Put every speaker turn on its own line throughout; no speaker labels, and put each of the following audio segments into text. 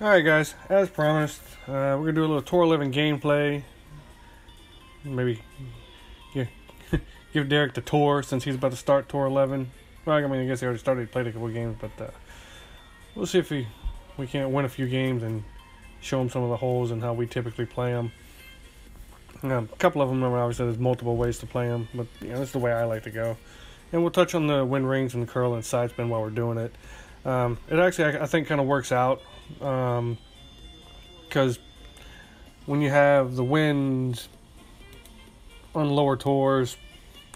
Alright guys, as promised, we're going to do a little Tour 11 gameplay. Maybe give Derek the tour since he's about to start Tour 11. Well, I mean, I guess he already started, played a couple games, but we'll see if we can't win a few games and show him some of the holes and how we typically play them. A couple of them, obviously, there's multiple ways to play them, but that's the way I like to go. And we'll touch on the wind rings and the curl and side spin while we're doing it. It actually, I think, kind of works out because when you have the winds on lower tours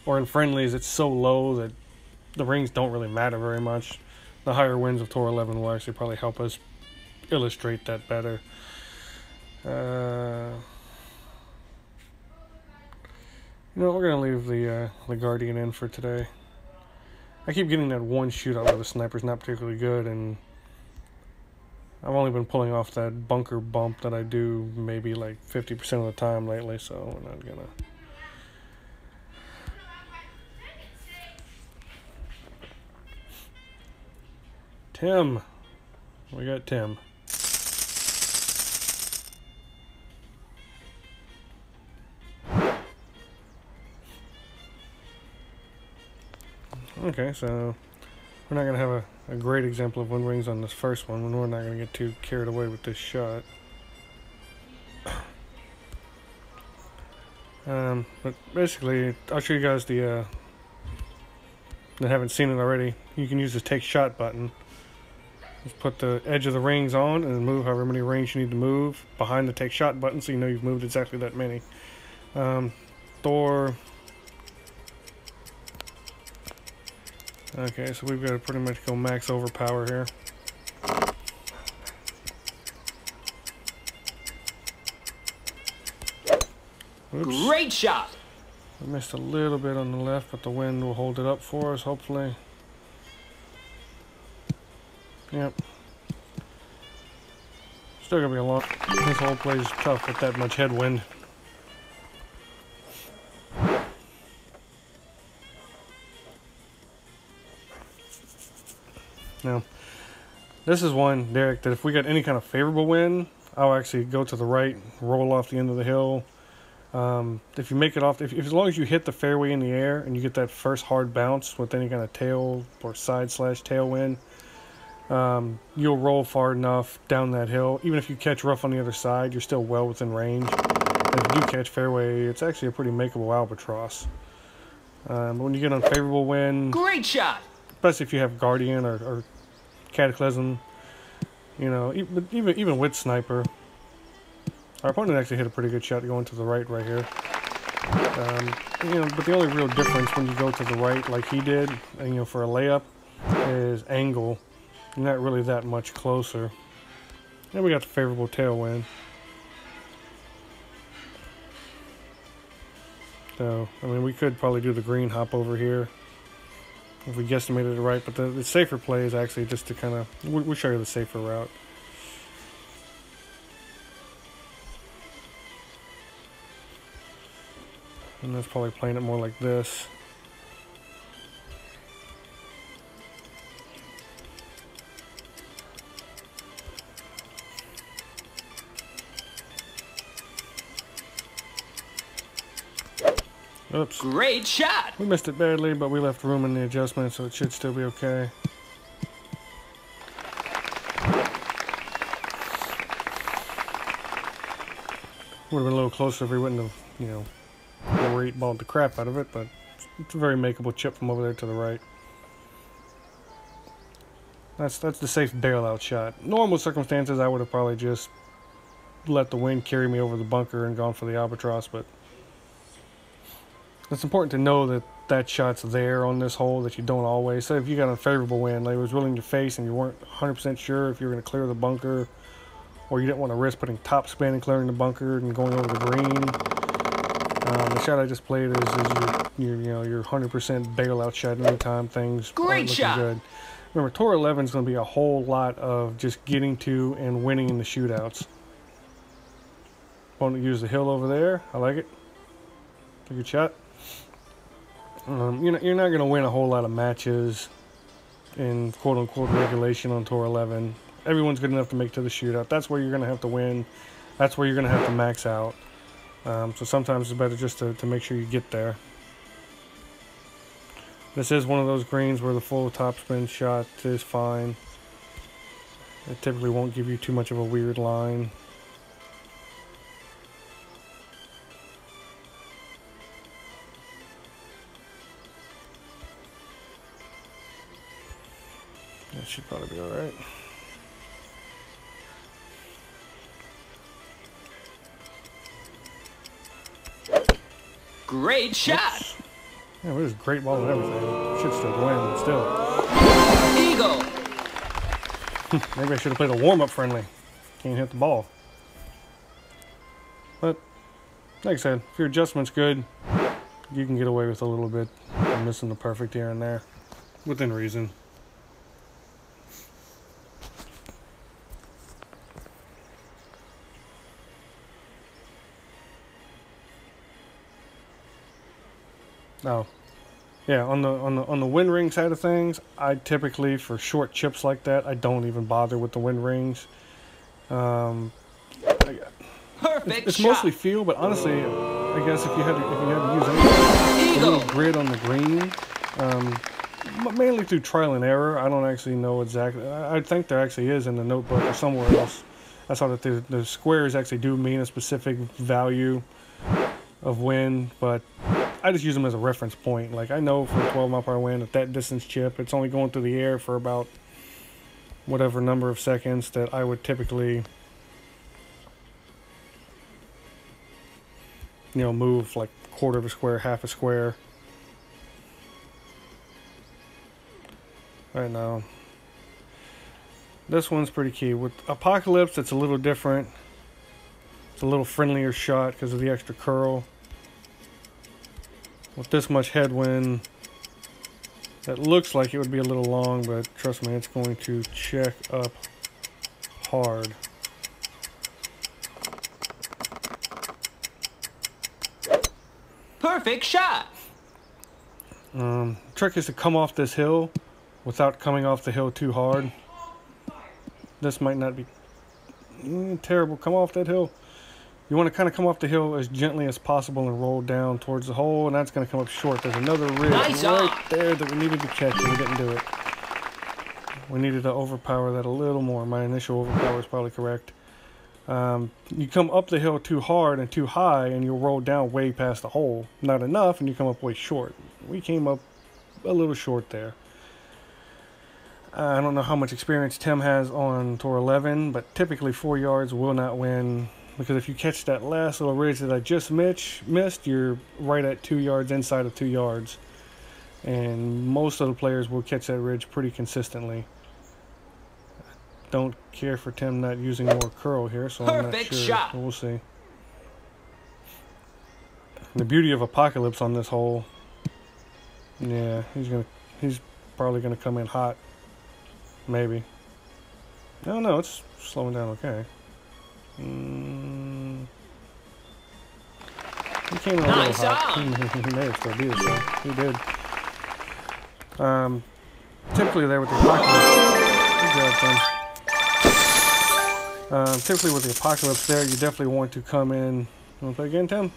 or in friendlies, it's so low that the rings don't really matter very much. The higher winds of Tour 11 will actually probably help us illustrate that better. We're going to leave the Guardian in for today. I keep getting that one shootout where the sniper's not particularly good, and I've only been pulling off that bunker bump that I do maybe like 50% of the time lately, so we're not gonna. Tim. We got Tim. Okay, so we're not going to have a great example of wind rings on this first one, and we're not going to get too carried away with this shot. But basically, I'll show you guys that haven't seen it already. You can use the take shot button. Just put the edge of the rings on and move however many rings you need to move behind the take shot button so you know you've moved exactly that many. Thor. Okay, so we've got to pretty much go max overpower here. Oops.
Great shot!
I missed a little bit on the left, but the wind will hold it up for us, hopefully. Yep. Still gonna be a lot. This whole play is tough with that much headwind. Now, this is one, Derek, that if we got any kind of favorable wind, I'll actually go to the right, roll off the end of the hill. If you make it off, as long as you hit the fairway in the air and you get that first hard bounce with any kind of tail or side/tail wind, you'll roll far enough down that hill. Even if you catch rough on the other side, you're still well within range. And if you do catch fairway, it's actually a pretty makeable albatross. But when you get unfavorable wind,
great shot!
Especially if you have Guardian or Cataclysm, even with Sniper. Our opponent actually hit a pretty good shot going to the right here. But the only real difference when you go to the right like he did, and for a layup, is angle. You're not really that much closer. And we got the favorable tailwind. So, I mean, we could probably do the green hop over here if we guesstimated it right, but the safer play is actually just to kind of, we'll show you the safer route. And that's probably playing it more like this. Oops.
Great shot!
We missed it badly, but we left room in the adjustment, so it should still be okay. Would have been a little closer if we wouldn't have, great balled the crap out of it, but it's a very makeable chip from over there to the right. That's the safe bailout shot. Normal circumstances, I would have probably just let the wind carry me over the bunker and gone for the albatross, but it's important to know that that shot's there on this hole, that you don't always. So if you got a favorable wind, like it was really in your face and you weren't 100% sure if you were going to clear the bunker, or you didn't want to risk putting top spin and clearing the bunker and going over the green, the shot I just played is your 100% bailout shot anytime things aren't looking good. Remember, Tour 11 is going to be a whole lot of just getting to and winning in the shootouts. Want to use the hill over there? I like it. Take a good shot. You're not going to win a whole lot of matches in quote-unquote regulation on Tour 11 everyone's good enough to make to the shootout. That's where you're going to have to win. That's where you're going to have to max out. So sometimes it's better just to make sure you get there. This is one of those greens where the full topspin shot is fine. It typically won't give you too much of a weird line. That should probably be alright.
Great shot!
Oops. Yeah, it was a great ball and everything. Should still go in, still.
Eagle!
Maybe I should have played a warm-up friendly. Can't hit the ball. But, like I said, if your adjustment's good, you can get away with a little bit of missing the perfect here and there. Within reason. Oh, yeah. On the wind ring side of things, I typically, for short chips like that, I don't even bother with the wind rings.
Perfect
it's
shot.
mostly feel, but honestly, I guess if you had to use any little grid on the green, mainly through trial and error. I don't actually know exactly. I think there actually is in the notebook or somewhere else. I saw that the squares actually do mean a specific value of wind, but I just use them as a reference point. Like, I know for a 12-mile-per-hour wind, at that distance chip, it's only going through the air for about whatever number of seconds that I would typically, move like a quarter of a square, half a square. Right now, this one's pretty key. With Apocalypse, it's a little different. It's a little friendlier shot because of the extra curl. With this much headwind, that looks like it would be a little long, but trust me, it's going to check up hard.
Perfect shot!
Trick is to come off this hill without coming off the hill too hard. This might not be terrible. Come off that hill. You want to kind of come off the hill as gently as possible and roll down towards the hole, and that's going to come up short. There's another ridge right there that we needed to catch, and we didn't do it. We needed to overpower that a little more. My initial overpower is probably correct. You come up the hill too hard and too high, and you'll roll down way past the hole. Not enough, and you come up way short. We came up a little short there. I don't know how much experience Tim has on Tour 11, but typically 4 yards will not win. Because if you catch that last little ridge that I just missed, you're right at 2 yards, inside of 2 yards. And most of the players will catch that ridge pretty consistently. Don't care for Tim not using more curl here, so I'm not sure.
Shot.
We'll see. The beauty of Apocalypse on this hole, yeah, he's probably gonna come in hot. Maybe. No, it's slowing down okay. He came in a little hot. He may have still beat us though. He did. Typically there with the Apocalypse. Good job, Tim. Typically with the Apocalypse there, you definitely want to come in. You want to play again, Tim?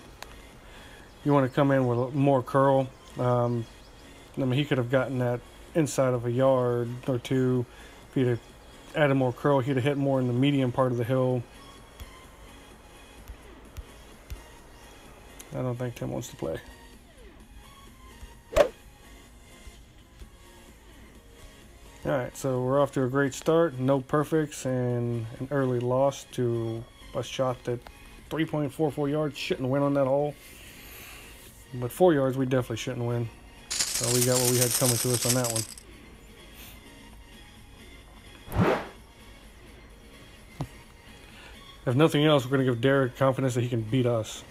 You want to come in with more curl. I mean, he could have gotten that inside of a yard or two. If he'd have added more curl, he'd have hit more in the medium part of the hill. I don't think Tim wants to play. Alright, so we're off to a great start. No perfects and an early loss to a shot that 3.44 yards shouldn't win on that hole. But 4 yards we definitely shouldn't win. So we got what we had coming to us on that one. If nothing else, we're going to give Derek confidence that he can beat us.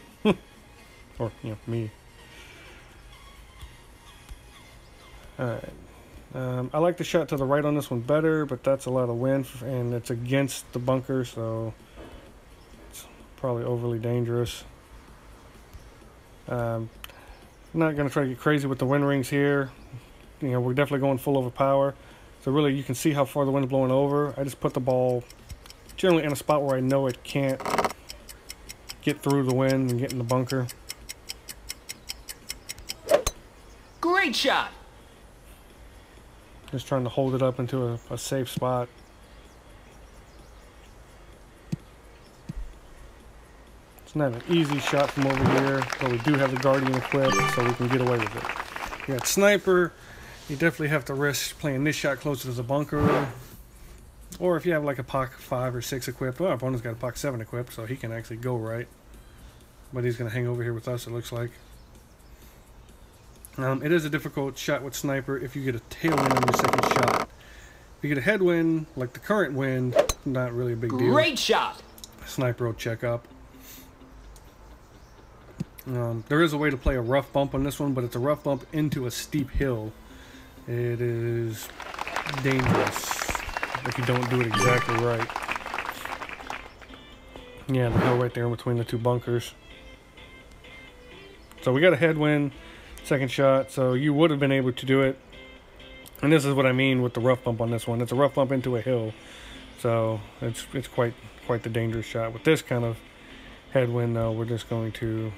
Or, me. Alright. I like the shot to the right on this one better, but that's a lot of wind, and it's against the bunker, so it's probably overly dangerous. I'm not going to try to get crazy with the wind rings here. We're definitely going full overpower. So really, you can see how far the wind's blowing over. I just put the ball generally in a spot where I know it can't get through the wind and get in the bunker.
Great shot.
Just trying to hold it up into a safe spot. It's not an easy shot from over here, but we do have the Guardian equipped, so we can get away with it. You got Sniper. You definitely have to risk playing this shot closer to the bunker. Or if you have like a Poc 5 or 6 equipped, well, our opponent's got a Poc 7 equipped, so he can actually go right. But he's going to hang over here with us, it looks like. It is a difficult shot with Sniper if you get a tailwind on your second shot. If you get a headwind, like the current wind, not really a big deal.
Great shot.
Sniper will check up. There is a way to play a rough bump on this one, but it's a rough bump into a steep hill. It is dangerous if you don't do it exactly right. Yeah, the hill right there in between the two bunkers. So we got a headwind, second shot, so you would have been able to do it. And this is what I mean with the rough bump on this one. It's a rough bump into a hill. So it's quite the dangerous shot. With this kind of headwind though, we're just going to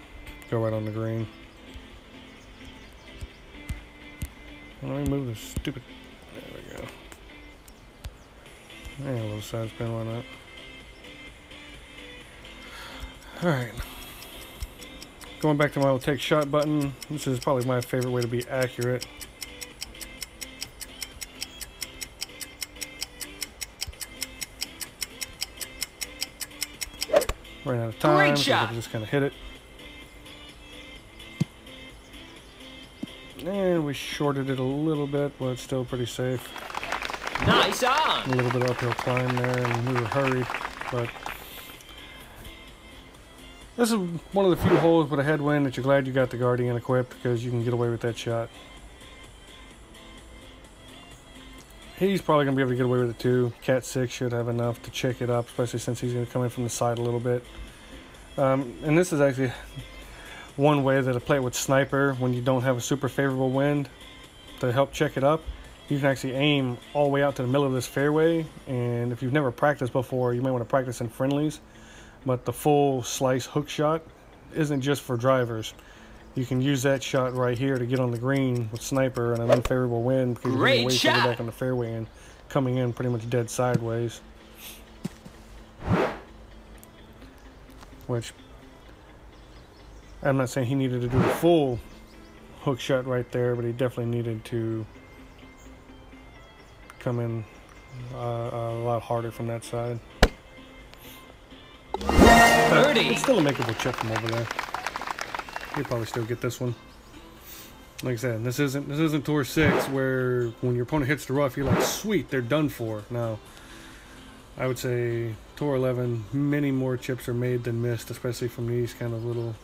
go right on the green. Let me move this stupid... There we go. Yeah, a little side spin, why not? Alright. Going back to my little take shot button. This is probably my favorite way to be accurate. Ran out of time.
Great shot.
So just kind of hit it. And we shorted it a little bit, but it's still pretty safe.
Nice on.
A little bit of uphill climb there, and we were hurried, but this is one of the few holes with a headwind that you're glad you got the Guardian equipped, because you can get away with that shot. He's probably going to be able to get away with it too. Cat 6 should have enough to check it up, especially since he's going to come in from the side a little bit. And this is actually one way that I play it with Sniper when you don't have a super favorable wind to help check it up. You can actually aim all the way out to the middle of this fairway, and if you've never practiced before, you might want to practice in friendlies. But the full slice hook shot isn't just for drivers. You can use that shot right here to get on the green with Sniper and an unfavorable wind, because you're way further back on the fairway and coming in pretty much dead sideways. Which, I'm not saying he needed to do the full hook shot right there, but he definitely needed to come in a lot harder from that side.
Birdie.
It's still a makeable chip from over there. You'll probably still get this one. Like I said, this isn't Tour 6 where when your opponent hits the rough, you're like, sweet, they're done for. No. I would say Tour 11, many more chips are made than missed, especially from these kind of little...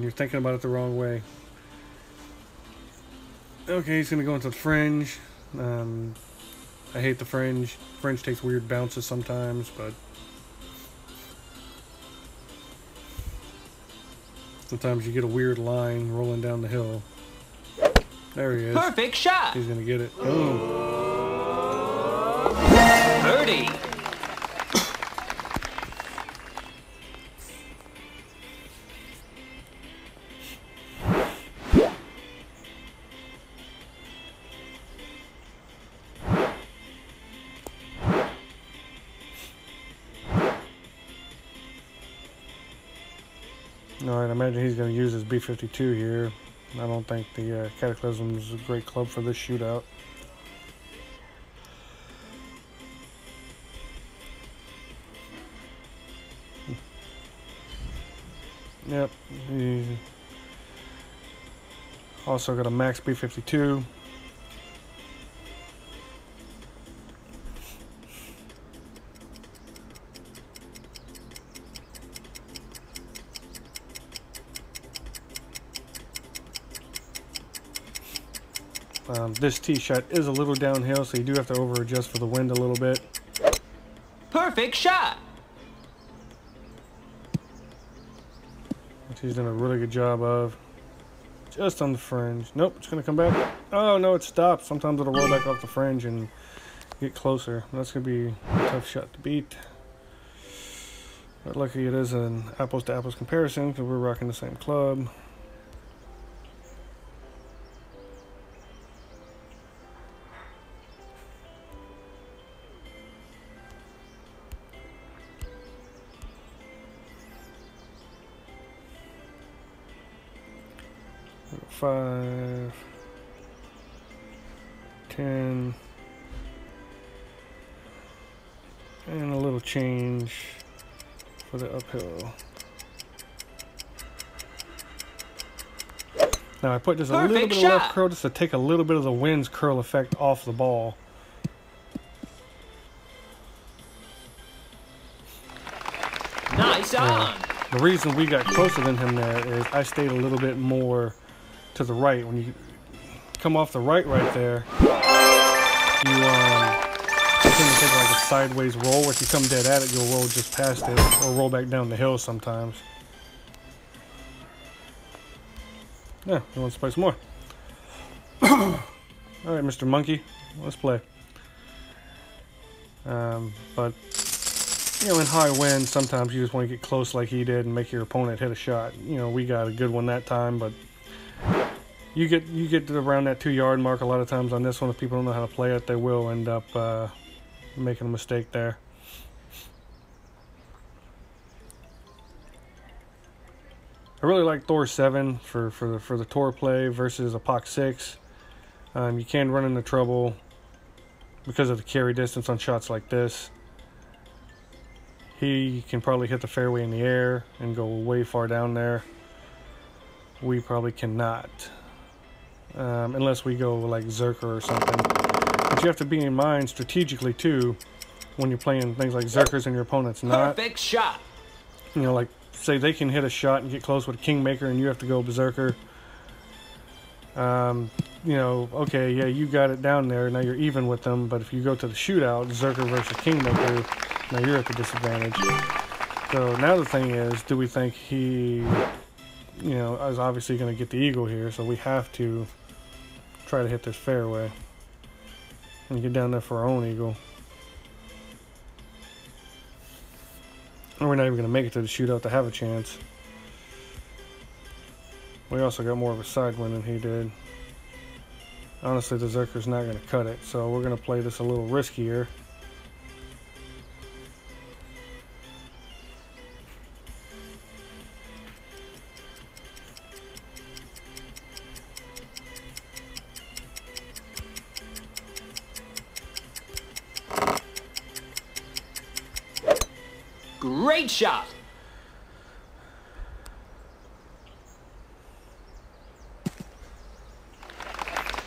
You're thinking about it the wrong way. Okay, he's going to go into the fringe. I hate the fringe. Fringe takes weird bounces sometimes, but sometimes you get a weird line rolling down the hill. There he is.
Perfect shot.
He's going to get it. Boom.
Birdie.
Alright, I imagine he's going to use his B-52 here. I don't think the Cataclysm is a great club for this shootout. Yep, he also got a max B-52. This tee shot is a little downhill, so you do have to over adjust for the wind a little bit.
Perfect shot.
Which he's done a really good job of. just on the fringe. Nope, it's going to come back. Oh, no, it stopped. Sometimes it'll roll back off the fringe and get closer. That's going to be a tough shot to beat. But luckily it is an apples-to-apples comparison because we're rocking the same club. Five, 10, and a little change for the uphill. Now I put just a little bit of left curl just to take a little bit of the wind's curl effect off the ball.
Nice on.
The reason we got closer than him there is I stayed a little bit more to the right. When you come off the right there, you tend to take like a sideways roll, where if you come dead at it, you'll roll just past it or roll back down the hill sometimes. Yeah, you want to play some more? Alright, Mr. Monkey, let's play. But you know, in high wind, sometimes you just want to get close like he did and make your opponent hit a shot. You know, we got a good one that time, but you get to around that 2-yard mark a lot of times on this one. If people don't know how to play it, they will end up making a mistake there. I really like Thor 7 for the Tor play versus a Poc 6. You can run into trouble because of the carry distance on shots like this. He can probably hit the fairway in the air and go way far down there. We probably cannot. Unless we go like Zerker or something. But you have to be in mind strategically too when you're playing things like Zerkers and your opponent's not.
Perfect shot.
You know, like say they can hit a shot and get close with a Kingmaker and you have to go Berserker. You know, okay, yeah, you got it down there, now you're even with them, but if you go to the shootout, Zerker versus Kingmaker, now you're at the disadvantage. So now the thing is, do we think he, you know, is obviously going to get the eagle here, so we have to try to hit this fairway and get down there for our own eagle. Or we're not even going to make it to the shootout to have a chance. We also got more of a side wind than he did. Honestly, the Zerker's not going to cut it, so we're going to play this a little riskier.
Great shot.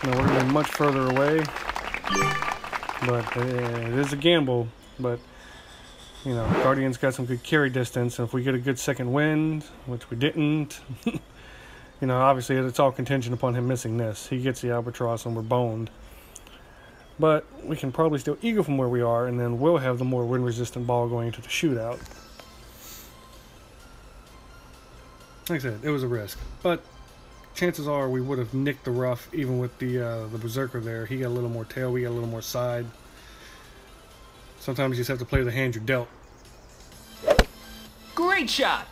Now we're going to be much further away, but it is a gamble. But you know, Guardian's got some good carry distance, and if we get a good second wind, which we didn't, you know, obviously it's all contingent upon him missing this. He gets the albatross and we're boned. But we can probably still eagle from where we are, and then we'll have the more wind-resistant ball going into the shootout. Like I said, it was a risk, but chances are we would have nicked the rough even with the Berserker there. He got a little more tail, we got a little more side. Sometimes you just have to play the hand you're dealt.
Great shot.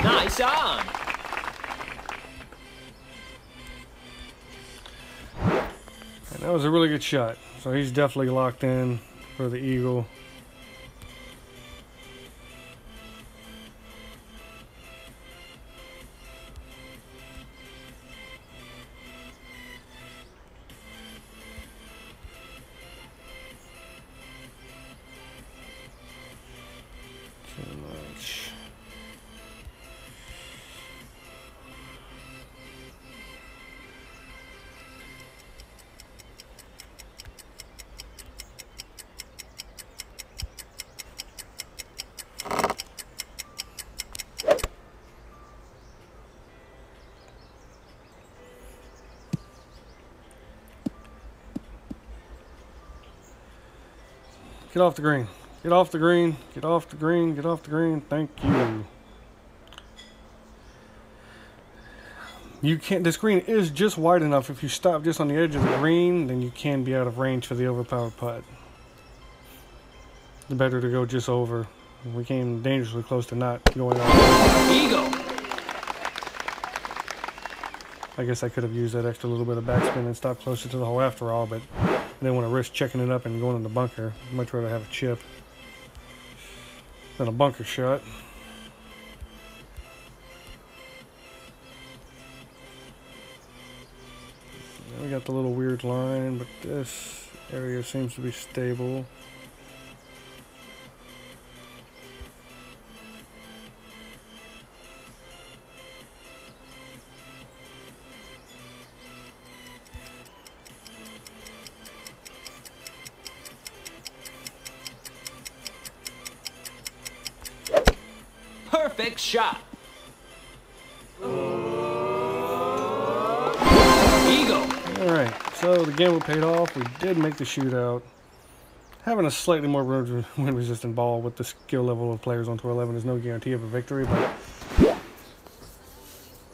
Nice on.
And that was a really good shot. So he's definitely locked in for the eagle. Too much. Get off the green. Get off the green. Get off the green. Get off the green. Thank you. You can't. This green is just wide enough. If you stop just on the edge of the green, then you can be out of range for the overpowered putt. The better to go just over. We came dangerously close to not going out.
Eagle.
I guess I could have used that extra little bit of backspin and stopped closer to the hole after all, but I didn't want to risk checking it up and going in the bunker. I'd much rather have a chip than a bunker shot. We got the little weird line, but this area seems to be stable.
Perfect shot. Eagle.
Alright, so the gamble paid off. We did make the shootout. Having a slightly more wind-resistant ball with the skill level of players on Tour 11 is no guarantee of a victory, but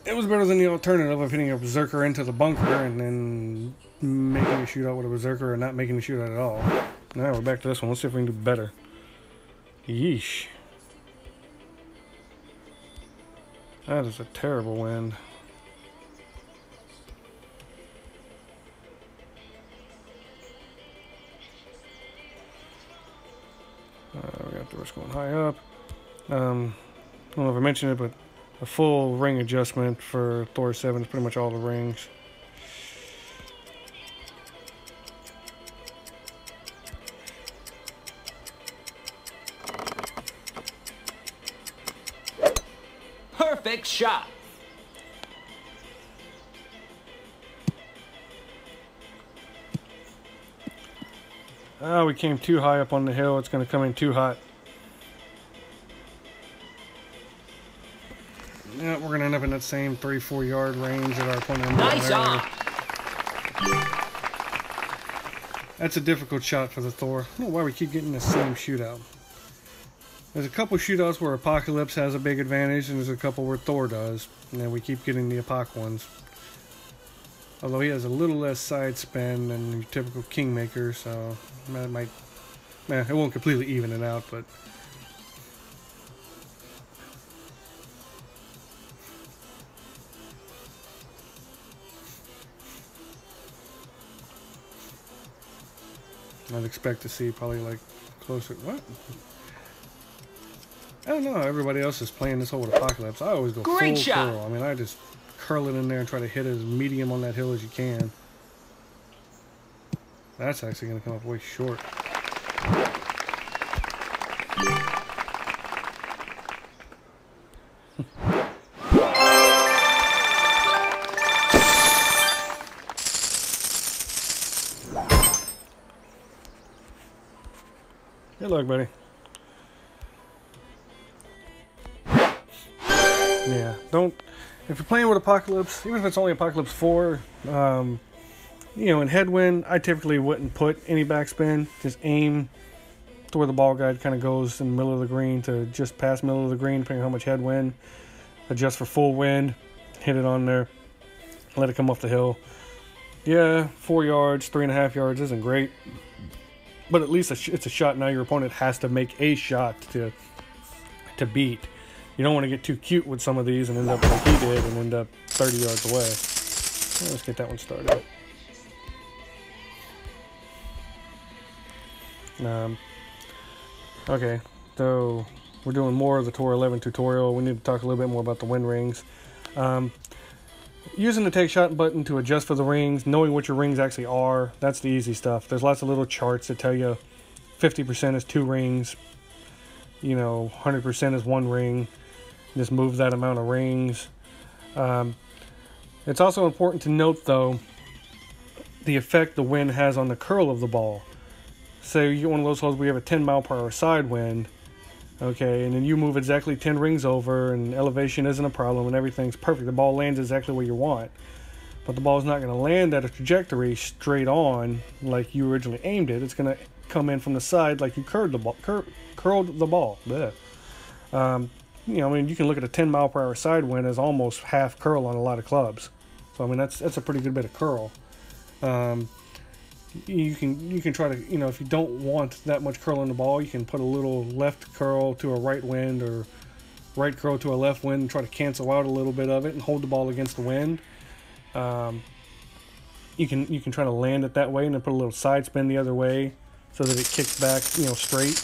it was better than the alternative of hitting a berserker into the bunker and then making a shootout with a berserker and not making the shootout at all. Now we're back to this one. Let's see if we can do better. Yeesh. That is a terrible wind. We got the risk going high up. I don't know if I mentioned it, but a full ring adjustment for Thor 7 is pretty much all the rings.
Perfect shot.
We came too high up on the hill. It's going to come in too hot. Yeah, we're going to end up in that same 3-4 yard range that our opponent ended up
Nice
earlier.
on.
That's a difficult shot for the Thor. I don't know why we keep getting the same shootout. There's a couple shootouts where Apocalypse has a big advantage, and there's a couple where Thor does. And then we keep getting the Apoc ones. Although he has a little less side spin than your typical Kingmaker, so that might... it won't completely even it out, but... I'd expect to see probably like closer... What? I don't know how everybody else is playing this hole with Apocalypse. I always go
Great
full
shot.
curl. I mean, I just curl it in there and try to hit it as medium on that hill as you can. That's actually going to come up way short. Good luck, buddy. Yeah, don't... If you're playing with Apocalypse, even if it's only Apocalypse 4, you know, in headwind, I typically wouldn't put any backspin. Just aim to where the ball guide kind of goes in the middle of the green to just past middle of the green, depending on how much headwind. Adjust for full wind, hit it on there, let it come off the hill. Yeah, 4 yards, 3.5 yards isn't great, but at least it's a shot. Now your opponent has to make a shot to beat. You don't want to get too cute with some of these and end up like he did and end up 30 yards away. Well, let's get that one started. Okay, so we're doing more of the Tour 11 tutorial. We need to talk a little bit more about the wind rings. Using the take shot button to adjust for the rings, knowing what your rings actually are, that's the easy stuff. There's lots of little charts that tell you 50% is 2 rings, you know, 100% is 1 ring. Just move that amount of rings. It's also important to note, though, the effect the wind has on the curl of the ball. Say you get one of those holes where you have a 10 mile per hour side wind, okay, and then you move exactly 10 rings over and elevation isn't a problem and everything's perfect. The ball lands exactly where you want. But the ball's not going to land at a trajectory straight on like you originally aimed it. It's going to come in from the side like you curled the ball. Curled the ball. Blech. You know, I mean, you can look at a 10 mile per hour side wind as almost half curl on a lot of clubs. So I mean, that's a pretty good bit of curl. You can try to, you know, if you don't want that much curl in the ball, you can put a little left curl to a right wind or right curl to a left wind and try to cancel out a little bit of it and hold the ball against the wind. You can try to land it that way and then put a little side spin the other way so that it kicks back, you know, straight.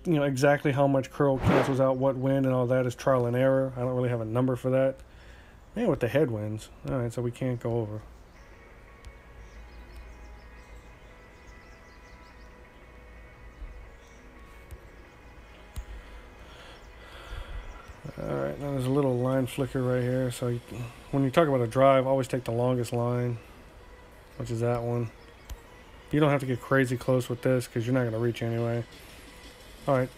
You know, exactly how much curl cancels out what wind and all that is trial and error. I don't really have a number for that. Yeah, with the headwinds. Alright, so we can't go over. Alright, now there's a little line flicker right here. So when you talk about a drive, always take the longest line, which is that one. You don't have to get crazy close with this because you're not going to reach anyway. Alright,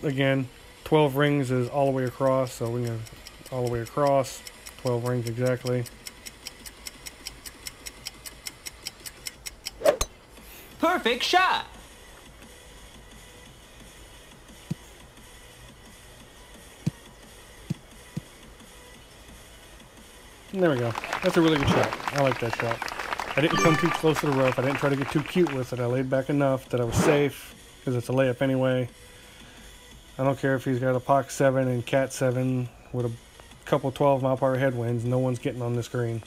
again, 12 rings is all the way across, so we're going to all the way across, 12 rings exactly.
Perfect shot.
And there we go. That's a really good shot. I like that shot. I didn't come too close to the rough. I didn't try to get too cute with it. I laid back enough that I was safe because it's a layup anyway. I don't care if he's got a Pox 7 and Cat 7 with a couple 12 mile per hour headwinds. No one's getting on this green.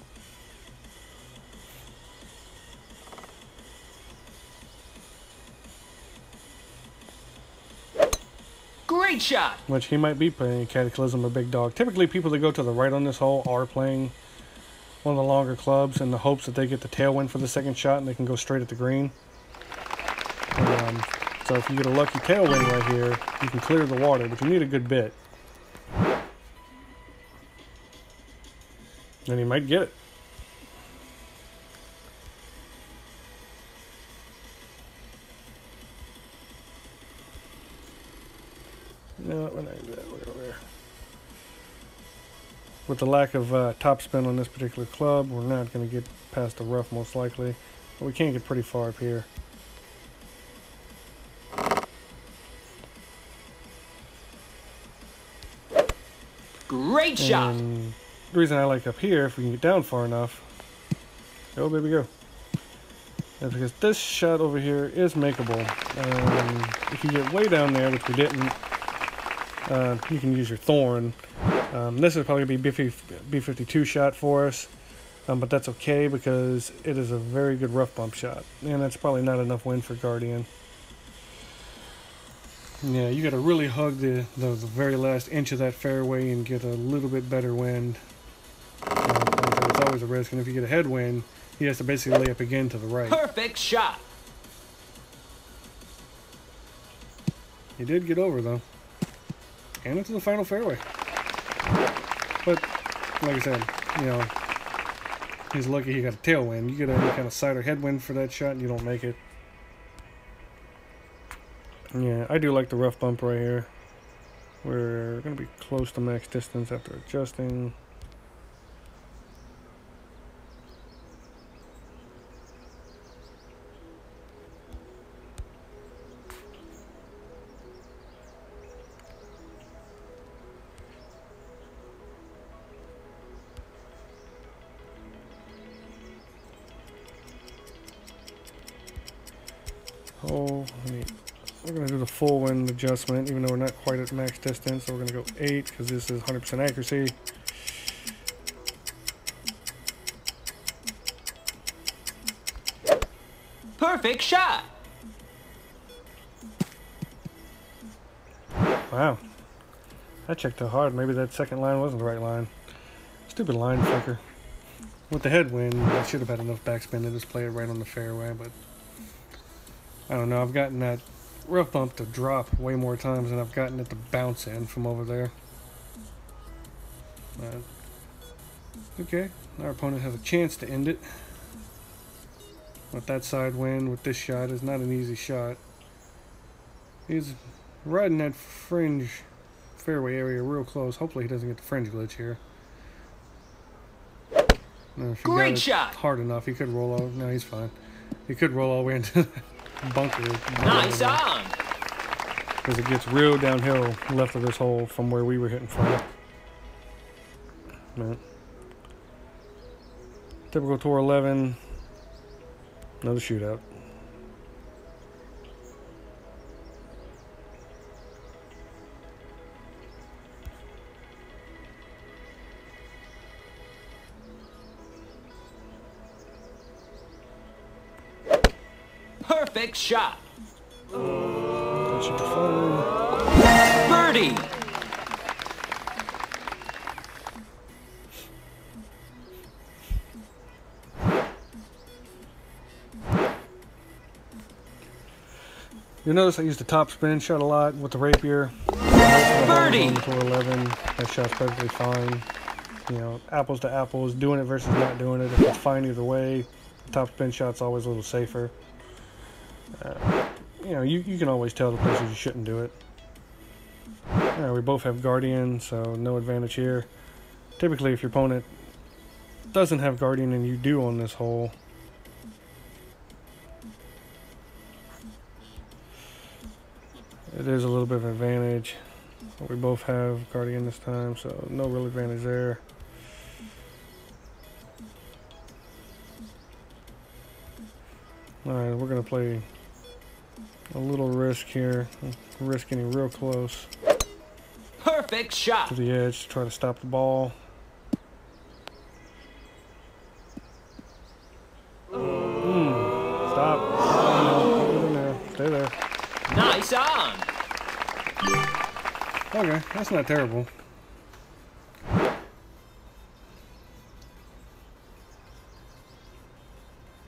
Great shot.
Which he might be playing Cataclysm or Big Dog. Typically, people that go to the right on this hole are playing one of the longer clubs in the hopes that they get the tailwind for the second shot and they can go straight at the green. So if you get a lucky tailwind right here, you can clear the water, but you need a good bit. Then you might get it. No, we're not gonna do that. We're over there. With the lack of topspin on this particular club, we're not going to get past the rough most likely, but we can get pretty far up here.
Great shot.
And the reason I like up here, if we can get down far enough, go baby go, is because this shot over here is makeable. If you get way down there, which we didn't, you can use your thorn. This is probably going to be B52 shot for us, but that's okay because it is a very good rough bump shot, and that's probably not enough wind for Guardian. Yeah, you got to really hug the very last inch of that fairway and get a little bit better wind. It's always a risk, and if you get a headwind, he has to basically lay up again to the right.
Perfect shot.
He did get over though, and into the final fairway. But like I said, you know, he's lucky he got a tailwind. You get any kind of side or headwind for that shot, and you don't make it. Yeah, I do like the rough bump right here. We're going to be close to max distance after adjusting. Oh, we're going to do the full wind adjustment, even though we're not quite at max distance. So we're going to go 8 because this is 100% accuracy.
Perfect shot.
Wow. I checked too hard. Maybe that second line wasn't the right line. Stupid line flicker. With the headwind, I should have had enough backspin to just play it right on the fairway, but I don't know. I've gotten that rough bump to drop way more times than I've gotten it to bounce in from over there. Okay, our opponent has a chance to end it. With that side wind, with this shot, is not an easy shot. He's riding that fringe fairway area real close. Hopefully he doesn't get the fringe glitch here. If he
Great
got it
shot.
hard enough, he could roll all. No, he's fine. He could roll all the way into bunker.
Nice on.
Because it gets real downhill left of this hole from where we were hitting from. Right. Typical tour 11. Another shootout.
Perfect shot.
That should be fine.
Birdie.
You'll notice I use the top spin shot a lot with the rapier.
Birdie.
On the tour 11, that shot's perfectly fine. You know, apples to apples, doing it versus not doing it. If it's fine either way, the top spin shot's always a little safer. You know, you can always tell the places you shouldn't do it. We both have Guardian, so no advantage here. Typically, if your opponent doesn't have Guardian and you do on this hole, it is a little bit of an advantage. But we both have Guardian this time, so no real advantage there. Alright, we're going to play a little risk here. Risk getting real close
Perfect shot.
to the edge to try to stop the ball. Stop. No, get in there. Stay there.
Nice on.
Okay, that's not terrible.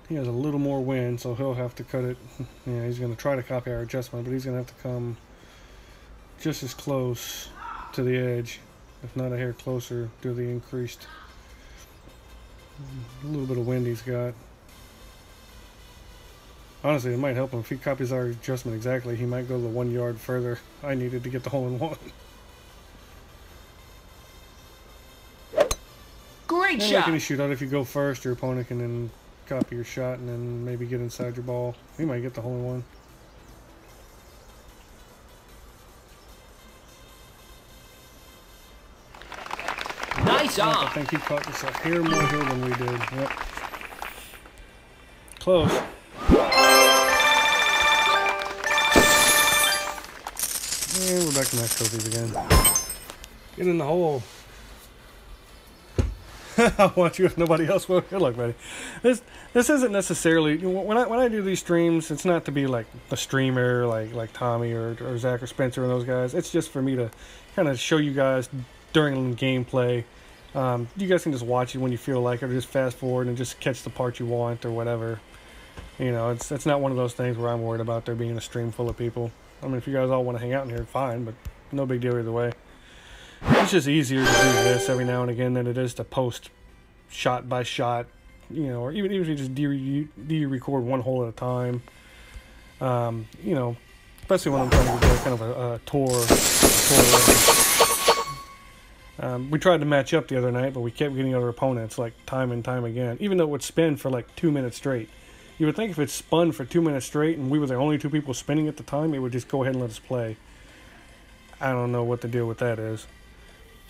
He has a little more wind, so he'll have to cut it. Yeah, he's going to try to copy our adjustment, but he's going to have to come just as close to the edge, if not a hair closer, to the increased. A little bit of wind he's got. Honestly, it might help him. If he copies our adjustment exactly, he might go the 1 yard further I needed to get the hole in one.
Great
And like
shot.
any shootout, if you go first, your opponent can then copy your shot and then maybe get inside your ball. He might get the hole in one.
Nice
I
on.
think he caught this a hair more hill than we did. Yep. Close. And we're back to max trophies again. Get in the hole. I want you if nobody else will. Good luck, buddy. This isn't necessarily when I do these streams. It's not to be like a streamer like Tommy or Zach or Spencer and those guys. It's just for me to kind of show you guys during gameplay. You guys can just watch it when you feel like it, or just fast forward and just catch the part you want or whatever. You know, it's not one of those things where I'm worried about there being a stream full of people. I mean, if you guys all want to hang out in here, fine, but no big deal either way. It's just easier to do this every now and again than it is to post shot by shot, you know, or even if you just de-record one hole at a time. You know, especially when I'm trying to do kind of a tour. We tried to match up the other night, but we kept getting other opponents like time and time again, even though it would spin for like 2 minutes straight. You would think if it spun for 2 minutes straight and we were the only two people spinning at the time, it would just go ahead and let us play. I don't know what the deal with that is.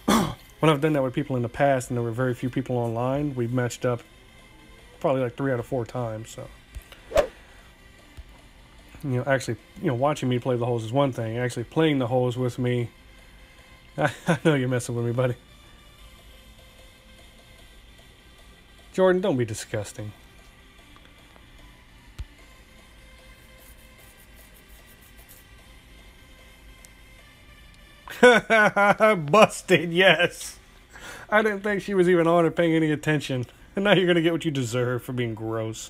When I've done that with people in the past and there were very few people online, we've matched up probably like 3 out of 4 times. So, you know, actually, you know, watching me play the holes is one thing. Actually playing the holes with me, I know you're messing with me, buddy. Jordan, don't be disgusting. Busted, yes. I didn't think she was even on or paying any attention. And now you're going to get what you deserve for being gross.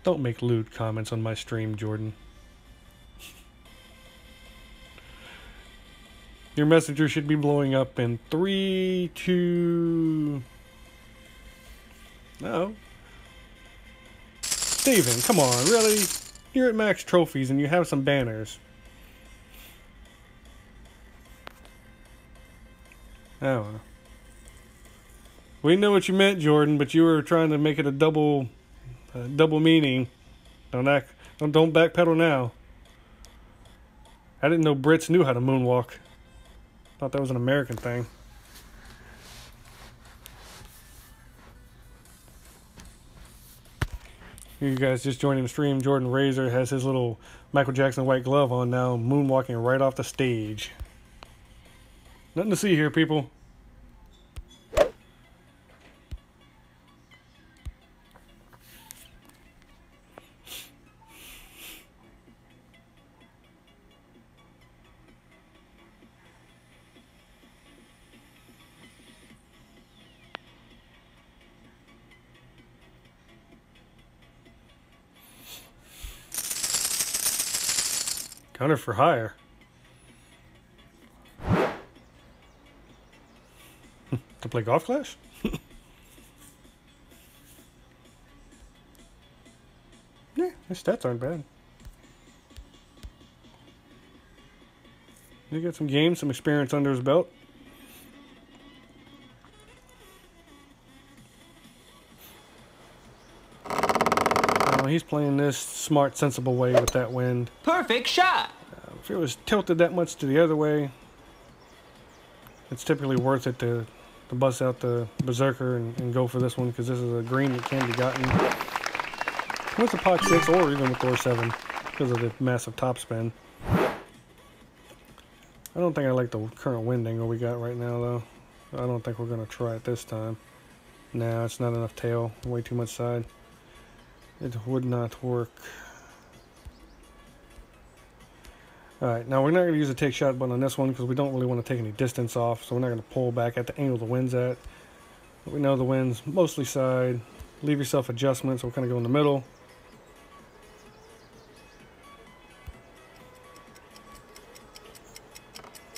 Don't make lewd comments on my stream, Jordan. Your messenger should be blowing up in 3, 2... No. Steven, come on, really? You're at max trophies and you have some banners. Oh. We know what you meant, Jordan, but you were trying to make it a double meaning. Don't backpedal now. I didn't know Brits knew how to moonwalk. Thought that was an American thing. You guys just joining the stream. Jordan Razor has his little Michael Jackson white glove on now, moonwalking right off the stage. Nothing to see here, people. Gunner for hire. To play Golf Clash? Yeah, his stats aren't bad. He got some games, some experience under his belt. He's playing this smart, sensible way with that wind.
Perfect shot.
If it was tilted that much to the other way, it's typically worth it to bust out the Berserker and go for this one, because this is a green that can be gotten with a Pot 6 or even with Thor 7 because of the massive top spin. I don't think I like the current wind angle we got right now, though. I don't think we're going to try it this time. Nah, it's not enough tail. Way too much side. It would not work. Alright, now we're not going to use the take shot button on this one because we don't really want to take any distance off, so we're not going to pull back at the angle the wind's at. But we know the wind's mostly side. Leave yourself adjustments, so we'll kind of go in the middle.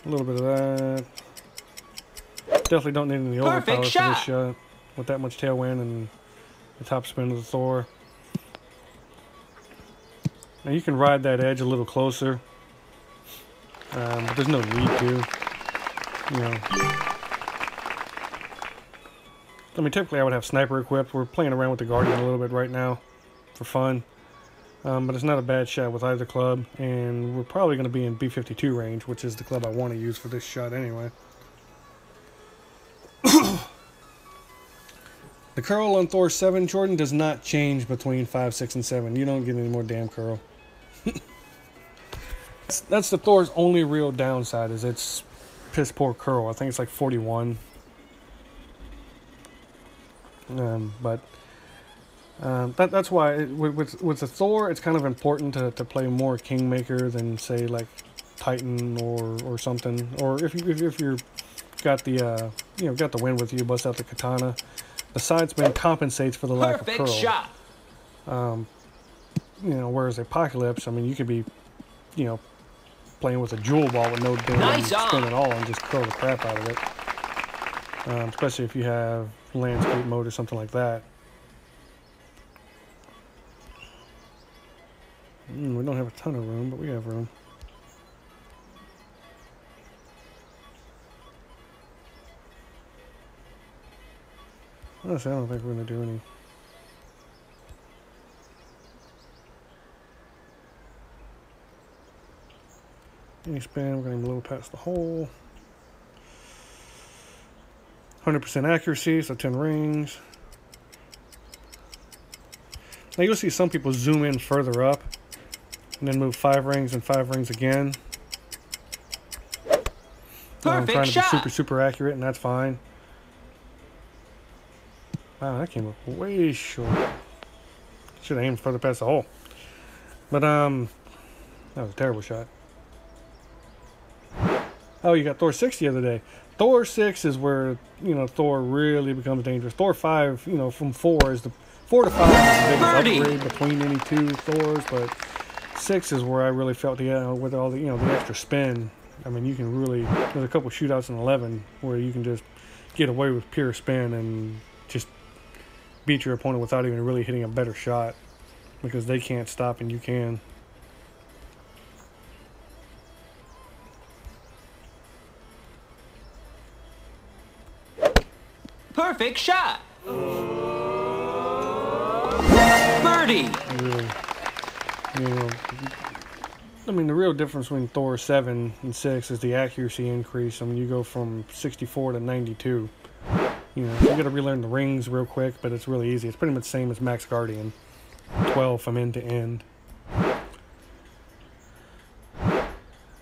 A little bit of that. Definitely don't need any overpower for this shot with that much tailwind and the top spin of the Thor. Now you can ride that edge a little closer, but there's no need to. You know, I mean, typically I would have sniper equipped. We're playing around with the Guardian a little bit right now for fun, but it's not a bad shot with either club, and we're probably going to be in B52 range, which is the club I want to use for this shot anyway. The curl on Thor 7, Jordan, does not change between 5, 6, and 7. You don't get any more damn curl. That's the Thor's only real downside, is its piss poor curl. I think it's like 41. That's why with the Thor, it's kind of important to play more Kingmaker than say like Titan or something. Or if you're got the got the wind with you, bust out the Katana. The side spin compensates for the lack of curl.
Perfect shot.
Whereas Apocalypse, I mean, you could be, playing with a jewel ball with no damn spin at all and just curl the crap out of it. Especially if you have landscape mode or something like that. We don't have a ton of room, but we have room. Honestly, I don't think we're going to do any spin. We're going to blow past the hole. 100% accuracy, so 10 rings. Now you'll see some people zoom in further up and then move 5 rings and 5 rings again. I'm trying to be super accurate, and that's fine. Wow, that came up way short. Should have aimed further past the hole. But that was a terrible shot. Oh, you got Thor 6 the other day. Thor 6 is where, Thor really becomes dangerous. Thor 5, from 4 is the 4 to 5 is the biggest upgrade between any two Thors, but 6 is where I really felt with all the the extra spin. I mean, you can really, there's a couple shootouts in 11 where you can just get away with pure spin and just beat your opponent without even really hitting a better shot because they can't stop and you can.
Perfect shot. Birdie.
You know, I mean, the real difference between Thor 7 and 6 is the accuracy increase. I mean, you go from 64 to 92. You know, so you gotta relearn the rings real quick, but it's really easy. It's pretty much the same as Max Guardian. 12 from end to end.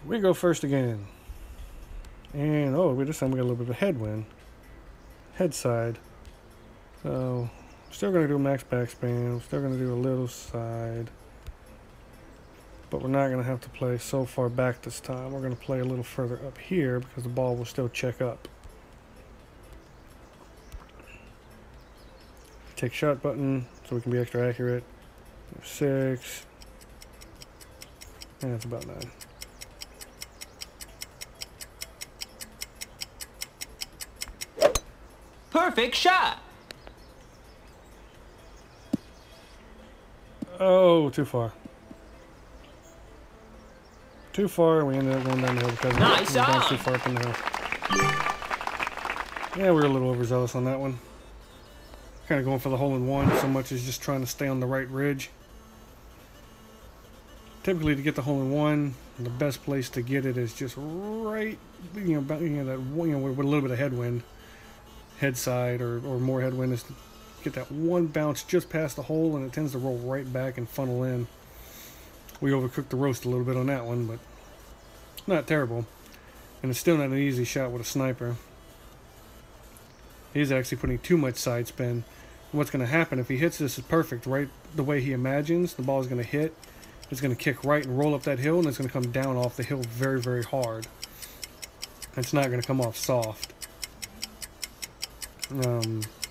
We go first again. And, oh, this time we got a little bit of a headwind. Head side. So, still going to do a max backspan. Still going to do a little side. But we're not going to have to play so far back this time. We're going to play a little further up here because the ball will still check up. Take shot button so we can be extra accurate. 6. And that's about 9.
Perfect shot.
Oh, too far. Too far, we ended up going down the hill because
Nice
we bounced too
on.
far up in the hill. Yeah, we were a little overzealous on that one. Kind of going for the hole-in-one so much as just trying to stay on the right ridge. Typically, to get the hole-in-one, the best place to get it is just right, that with a little bit of headwind, head side or more headwind, is to get that one bounce just past the hole, and it tends to roll right back and funnel in. We overcooked the roast a little bit on that one, but not terrible. And it's still not an easy shot with a sniper. He's actually putting too much side spin. What's going to happen if he hits this is perfect, right the way he imagines, the ball is going to hit. It's going to kick right and roll up that hill, and it's going to come down off the hill very, very hard. It's not going to come off soft.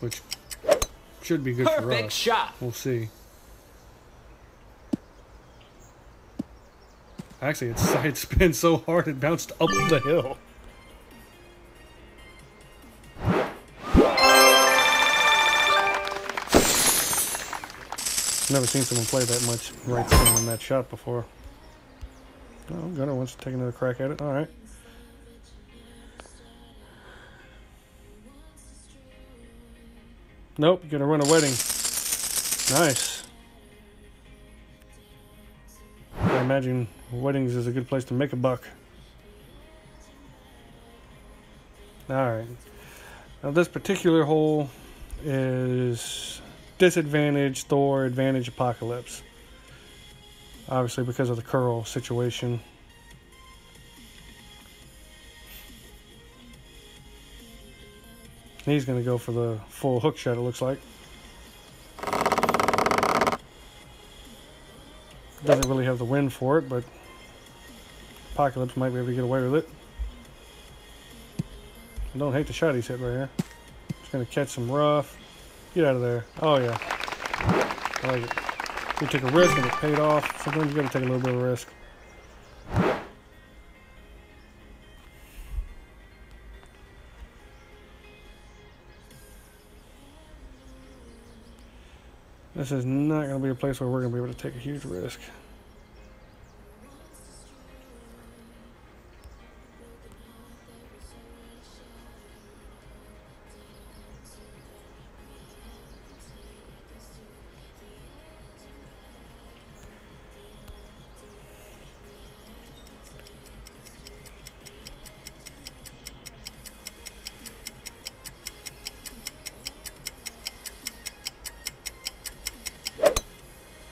Which should be good for us.
Perfect shot.
We'll see. Actually, it side spin so hard it bounced up the hill. Never seen someone play that much right spin on that shot before. Oh, Gunnar wants to take another crack at it. All right. Nope, you're gonna run a wedding. Nice. I imagine weddings is a good place to make a buck. Alright. Now this particular hole is disadvantage Thor, advantage Apocalypse. Obviously because of the curl situation. He's going to go for the full hook shot, it looks like. Doesn't really have the wind for it, but Apocalypse might be able to get away with it. I don't hate the shot he's hit right here. Just going to catch some rough. Get out of there. Oh, yeah. I like it. You take a risk and it paid off. Sometimes you got to take a little bit of a risk. This is not going to be a place where we're going to be able to take a huge risk.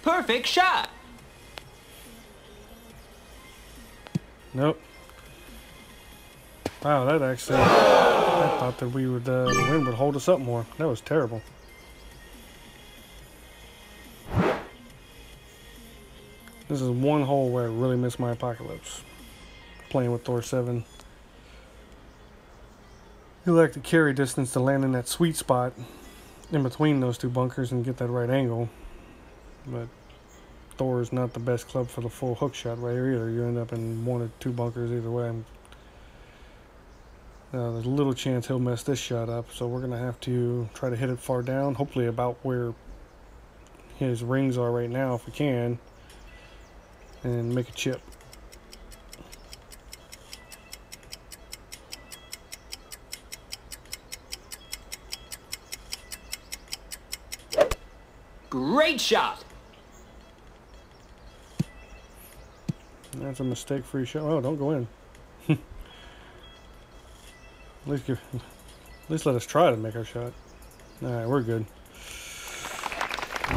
Perfect shot.
Nope. Wow, that actually... I thought that we would, the wind would hold us up more. That was terrible. This is one hole where I really missed my Apocalypse. Playing with Thor 7. You like the carry distance to land in that sweet spot in between those two bunkers and get that right angle. But Thor is not the best club for the full hook shot right here either. You end up in one or two bunkers either way. There's a little chance he'll mess this shot up, so we're going to have to try to hit it far down, hopefully about where his rings are right now if we can, and make a chip.
Great shot.
That's a mistake-free shot. Oh, don't go in. At least let us try to make our shot. All right, we're good.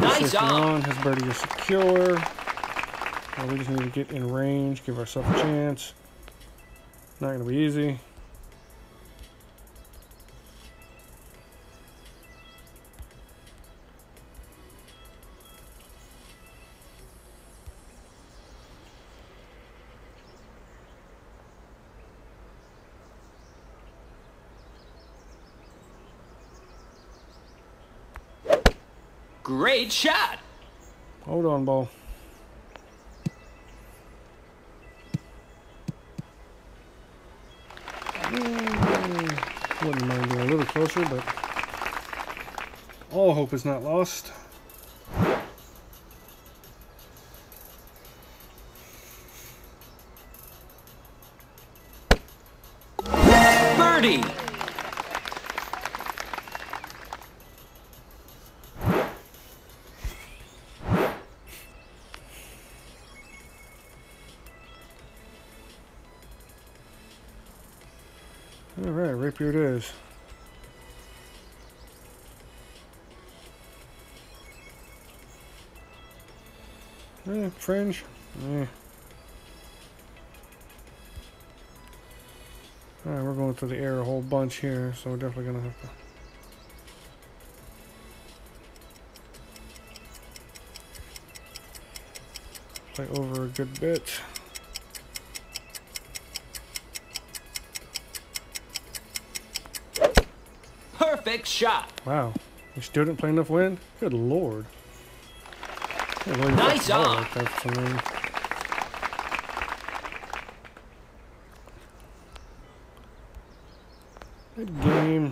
Nice on.
His birdie is secure. Well, we just need to get in range, give ourselves a chance. Not going to be easy.
Great shot.
Hold on, ball. Wouldn't mind being a little closer, but all hope is not lost.
Birdie.
All right, rapier it is. Fringe. All right, we're going through the air a whole bunch here, so we're definitely gonna have to play over a good bit.
Perfect shot.
Wow, you still didn't play enough wind? Good lord.
Nice on.
Like that for some reason. Good game. You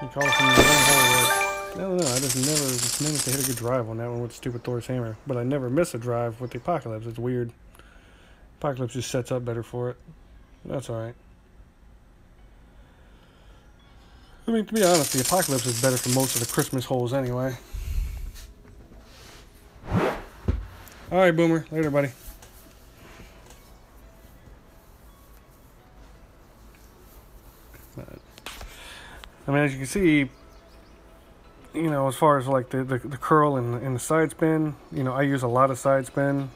call it from the one hole. I don't know. I just never managed to hit a good drive on that one with the stupid Thor's hammer. But I never miss a drive with the Apocalypse. It's weird. Apocalypse just sets up better for it. That's alright. I mean, to be honest, the Apocalypse is better for most of the Christmas holes anyway. Alright, Boomer. Later, buddy. I mean, as you can see, you know, as far as like the curl and the side spin, you know, I use a lot of side spin.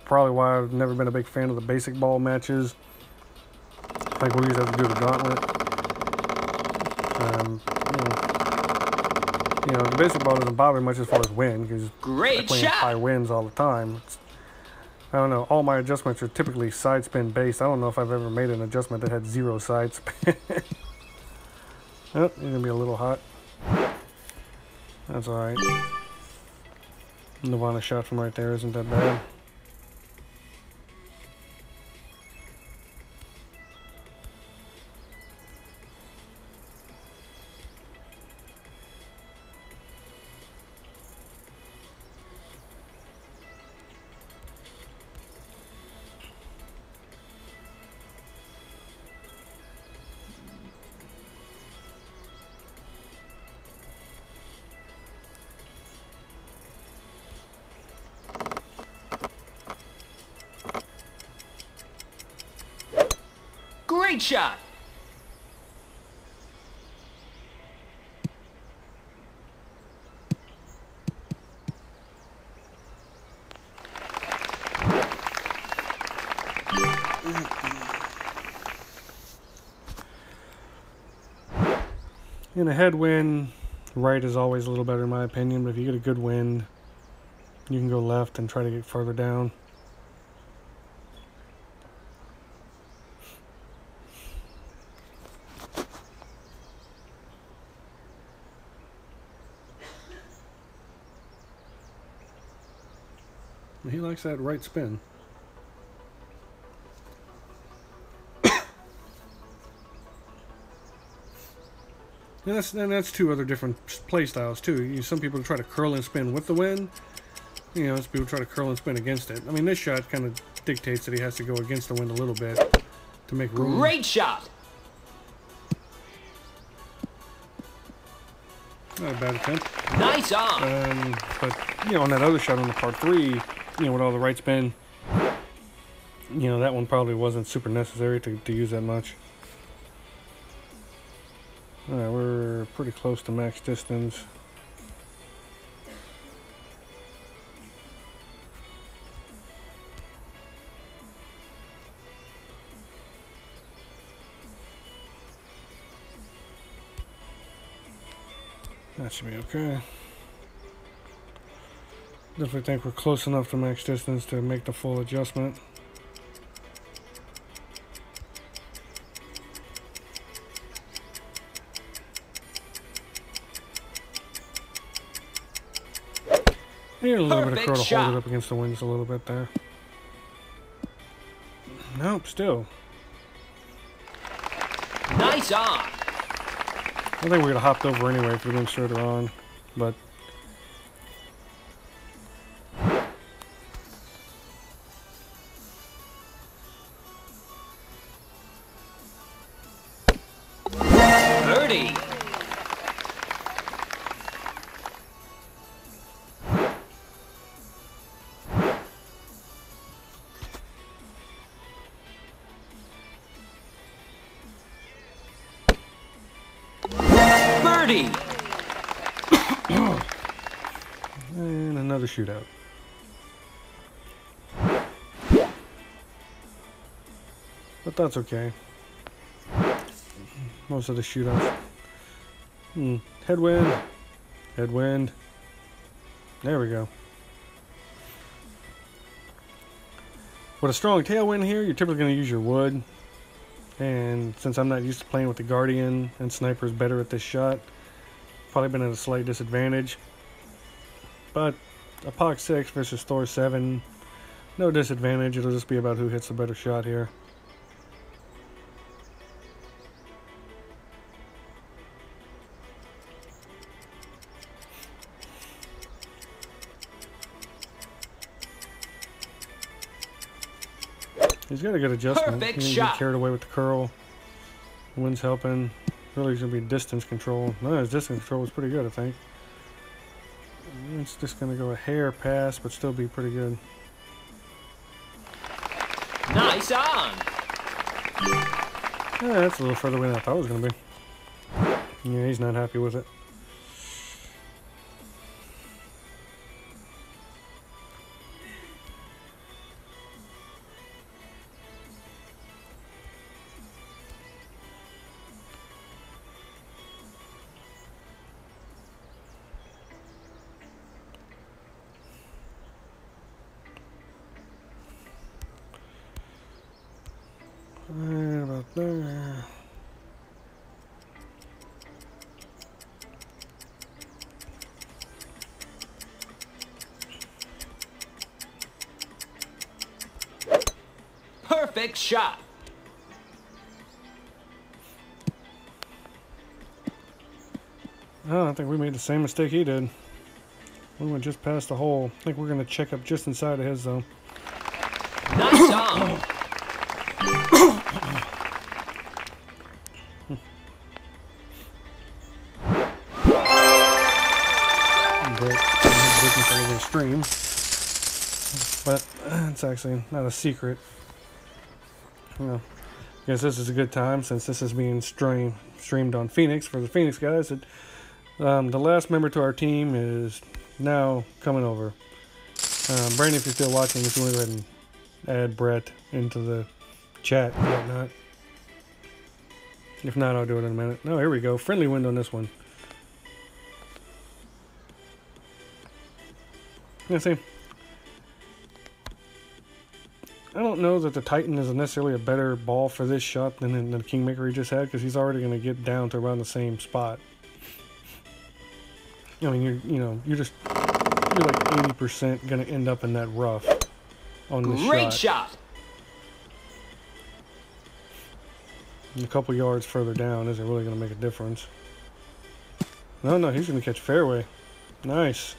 Probably why I've never been a big fan of the basic ball matches. Like we usually have to do the gauntlet. You know, the basic ball doesn't bother me much as far as wind because I play high winds all the time. I don't know. All my adjustments are typically side spin based. I don't know if I've ever made an adjustment that had 0 side spin. Oh, it's gonna be a little hot. That's alright. Nirvana shot from right there isn't that bad.
Great shot.
In a headwind, right is always a little better in my opinion, but if you get a good wind, you can go left and try to get further down. He likes that right spin. And that's two other different play styles too. Some people try to curl and spin with the wind. You know, some people try to curl and spin against it. I mean, this shot kind of dictates that he has to go against the wind a little bit to make room.
Great shot.
Not a bad attempt.
Nice on.
But you know, on that other shot on the par 3, with all the right spin, that one probably wasn't super necessary to use that much. Alright, we're pretty close to max distance. That should be okay. Definitely think we're close enough to max distance to make the full adjustment. Need a little bit of curl to hold it up against the winds a little bit there. Nope, still.
Nice on.
I think we would have hopped over anyway if we'd been straighter on, but.
Birdie. Birdie.
And another shootout. But that's okay. Most of the shootouts. Headwind. Headwind. There we go. With a strong tailwind here, you're typically going to use your wood. And since I'm not used to playing with the Guardian and Sniper's better at this shot, probably been at a slight disadvantage. But a Poc 6 versus Thor 7, no disadvantage. It'll just be about who hits the better shot here. He's got a good adjustment.
Perfect
He didn't
shot.
get carried away with the curl. The wind's helping. Really, he's going to be distance control. No, his distance control was pretty good, I think. It's just going to go a hair past, but still be pretty good.
Nice on.
Yeah, that's a little further away than I thought it was going to be. Yeah, he's not happy with it. Right about there.
Perfect shot.
Oh, I think we made the same mistake he did. We went just past the hole. I think we're going to check up just inside of his zone.
Nice on.
Business all over the stream, but it's actually not a secret. I guess this is a good time since this is being streamed on Phoenix for the Phoenix guys. The last member to our team is now coming over. Brandon, if you're still watching, if you want to go ahead and add Brett into the chat and whatnot. If not, I'll do it in a minute. Oh, here we go. Friendly wind on this one. Yeah, see, I don't know that the Titan is necessarily a better ball for this shot than the Kingmaker he just had, because he's already going to get down to around the same spot. I mean, you're like 80% going to end up in that rough on this shot.
Great shot.
And a couple yards further down isn't really going to make a difference. No, he's going to catch fairway. Nice.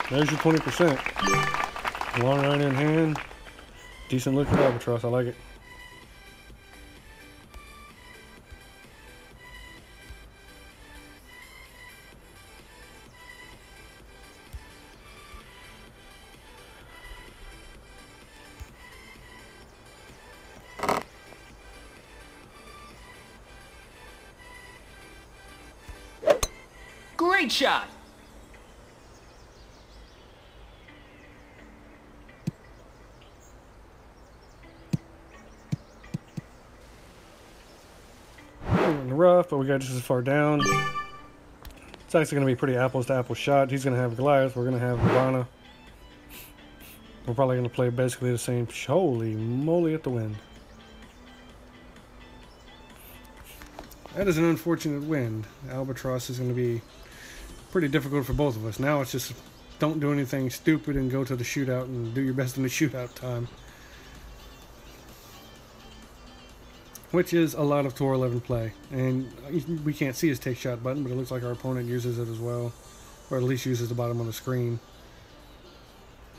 There's your 20%. Long iron in hand. Decent looking albatross. I like it.
Great shot.
In the rough, but we got just as far down. It's actually going to be pretty apples to apples shot. He's going to have Goliath. We're going to have Nirvana. We're probably going to play basically the same. Holy moly at the wind. That is an unfortunate wind. Albatross is going to be pretty difficult for both of us. Now it's just don't do anything stupid and go to the shootout and do your best in the shootout time. Which is a lot of Tour 11 play. And we can't see his take shot button, but it looks like our opponent uses it as well. Or at least uses the bottom of the screen.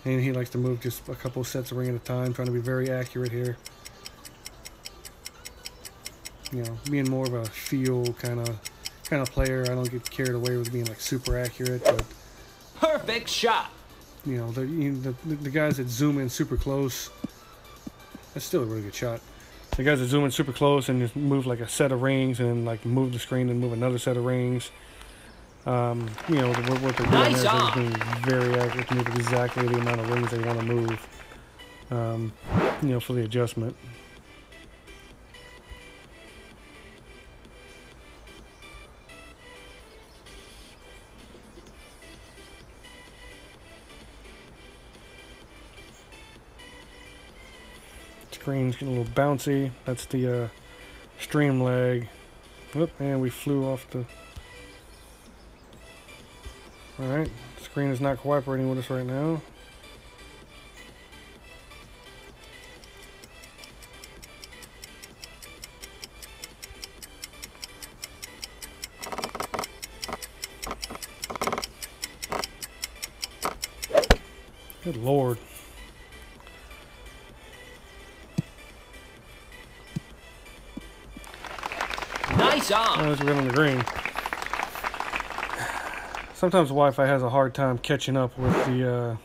And he likes to move just a couple sets of ring at a time, trying to be very accurate here. You know, being more of a feel kind of player. I don't get carried away with being like super accurate, but
Perfect shot.
you know, the guys that zoom in super close, that's still a really good shot. The guys that zoom in super close and just move like a set of rings and like move the screen and move another set of rings. You know, what they're doing
Nice
there is they're
on.
just being very accurate to move exactly the amount of rings they want to move. You know, for the adjustment. Screen's getting a little bouncy. That's the stream lag. Whoop, and we flew off the... Alright, screen is not cooperating with us right now. Good lord.
Nice on.
Let's get on the green. Sometimes Wi-Fi has a hard time catching up with the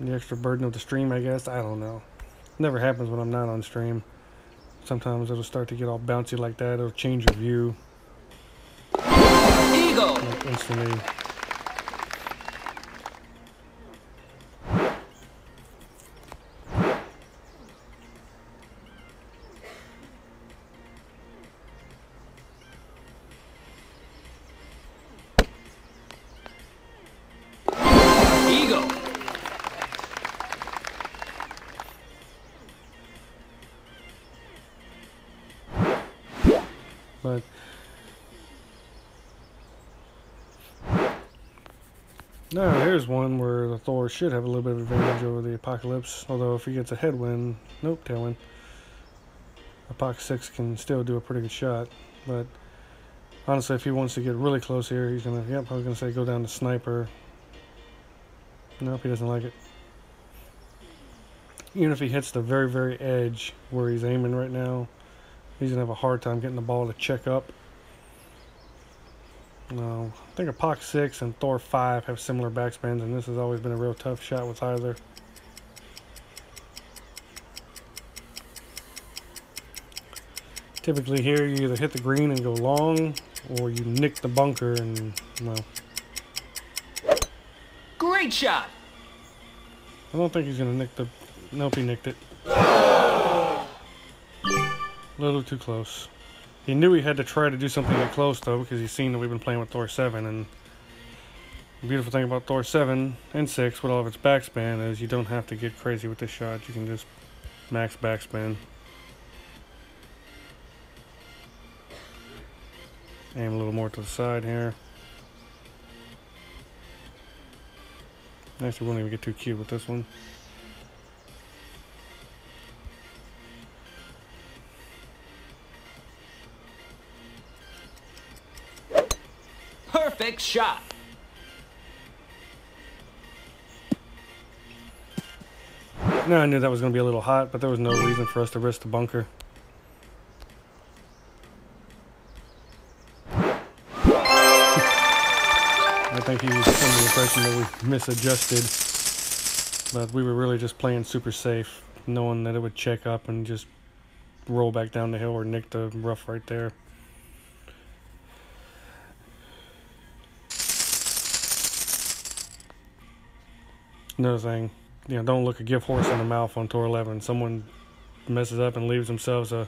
extra burden of the stream, I guess. I don't know. It never happens when I'm not on stream. Sometimes it'll start to get all bouncy like that. It'll change your view.
Eagle.
Like instantly.
Eagle.
But no, here's one where the Thor should have a little bit of advantage over the Apocalypse. Although if he gets a headwind, nope, tailwind. Apoc 6 can still do a pretty good shot. But honestly, if he wants to get really close here, he's gonna, yep, I was gonna say go down to Sniper. Nope, he doesn't like it. Even if he hits the very, very edge where he's aiming right now, he's gonna have a hard time getting the ball to check up. No, I think Apoc 6 and Thor 5 have similar backspins, and this has always been a real tough shot with either. Typically here, you either hit the green and go long, or you nick the bunker and, well,
Great shot.
I don't think he's gonna nick the, nope, he nicked it. A little too close. He knew he had to try to do something at close, though, because he's seen that we've been playing with Thor 7, and the beautiful thing about Thor 7 and 6 with all of its backspin is you don't have to get crazy with this shot. You can just max backspin. Aim a little more to the side here. Actually, we won't even get too cute with this one.
Perfect shot.
Now I knew that was going to be a little hot, but there was no reason for us to risk the bunker. I think he was under the impression that we misadjusted, but we were really just playing super safe, knowing that it would check up and just roll back down the hill or nick the rough right there. Another thing, don't look a gift horse in the mouth on tour 11. Someone messes up and leaves themselves a...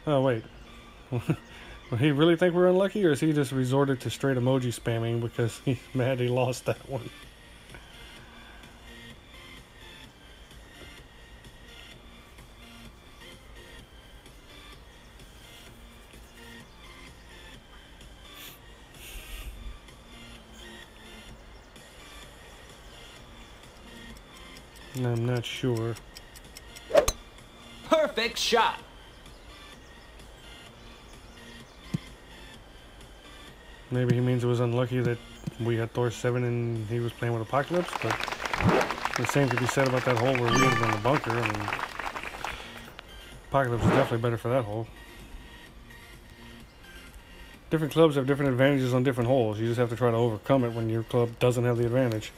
Oh, wait. Will he really think we're unlucky, or is he just resorted to straight emoji spamming because he's mad he lost that one? I'm not sure.
Perfect shot.
Maybe he means it was unlucky that we had Thor 7 and he was playing with Apocalypse, but the same could be said about that hole where we ended in the bunker. I mean, Apocalypse is definitely better for that hole. Different clubs have different advantages on different holes. You just have to try to overcome it when your club doesn't have the advantage.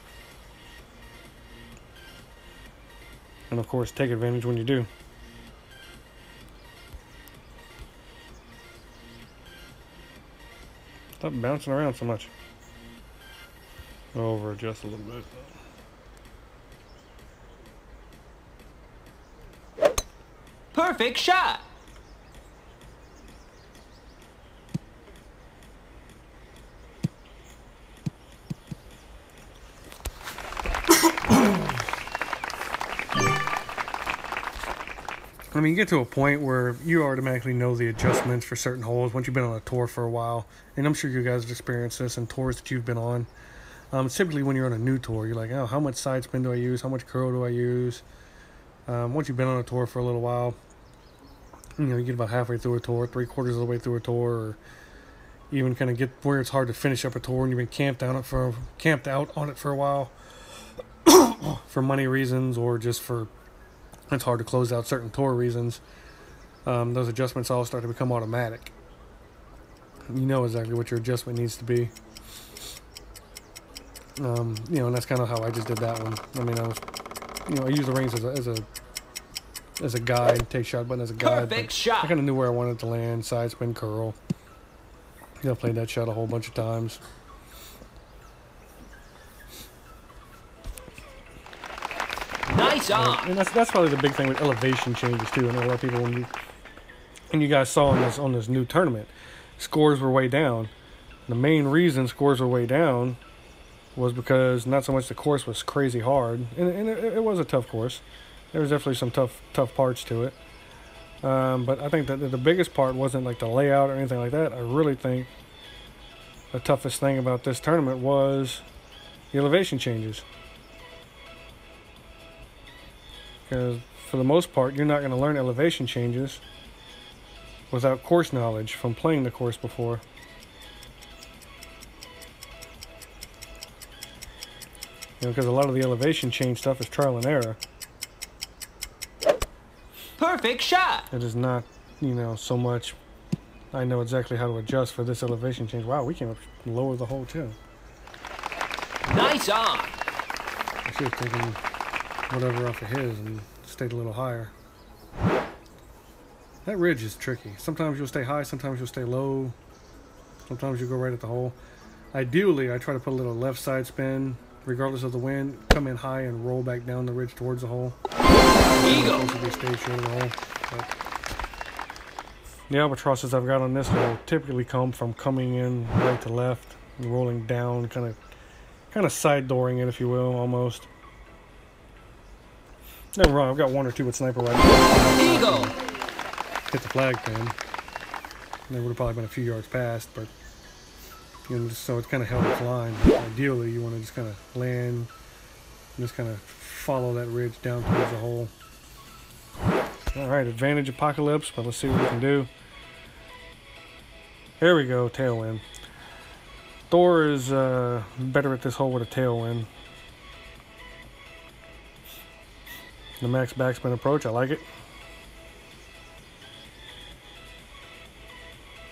And of course, take advantage when you do. Stop bouncing around so much. Over adjust a little bit.
Perfect shot.
I mean, you get to a point where you automatically know the adjustments for certain holes once you've been on a tour for a while. And I'm sure you guys have experienced this in tours that you've been on. Typically when you're on a new tour, you're like, oh, how much side spin do I use? How much curl do I use? Once you've been on a tour for a little while, you get about halfway through a tour, 3/4 of the way through a tour, or even kind of get where it's hard to finish up a tour and you've been camped out on it for a while for money reasons or just for it's hard to close out certain tour reasons. Those adjustments all start to become automatic. You know exactly what your adjustment needs to be. And that's kind of how I just did that one. I mean, I use the rings as a guide, take shot button as a guide.
Perfect shot.
I kind of knew where I wanted to land, side spin, curl. I played that shot a whole bunch of times.
Nice on.
And that's probably the big thing with elevation changes too. I know a lot of people and you guys saw on this new tournament, scores were way down. The main reason scores were way down was because not so much the course was crazy hard, and it was a tough course. There was definitely some tough parts to it. But I think that the biggest part wasn't like the layout or anything like that. I really think the toughest thing about this tournament was the elevation changes. Because for the most part, you're not going to learn elevation changes without course knowledge from playing the course before. Because a lot of the elevation change stuff is trial and error.
Perfect shot.
It is not, so much. I know exactly how to adjust for this elevation change. Wow, we came up lower the hole too.
Nice on.
I should have taken whatever off of his and stayed a little higher. That ridge is tricky. Sometimes you'll stay high, sometimes you'll stay low. Sometimes you'll go right at the hole. Ideally, I try to put a little left side spin, regardless of the wind, come in high and roll back down the ridge towards the hole.
Eagle.
Stay short of the hole. But the albatrosses I've got on this hole typically come from coming in right to left and rolling down, kind of side dooring it, if you will, almost. Never wrong, I've got one or two with sniper rifles.
Eagle.
Hit the flag pin. They would have probably been a few yards past, but so it's kind of held its line. Ideally, you want to just kind of land and just kind of follow that ridge down towards the hole. Alright, advantage Apocalypse, but let's see what we can do. Here we go, tailwind. Thor is better at this hole with a tailwind. The max backspin approach, I like it.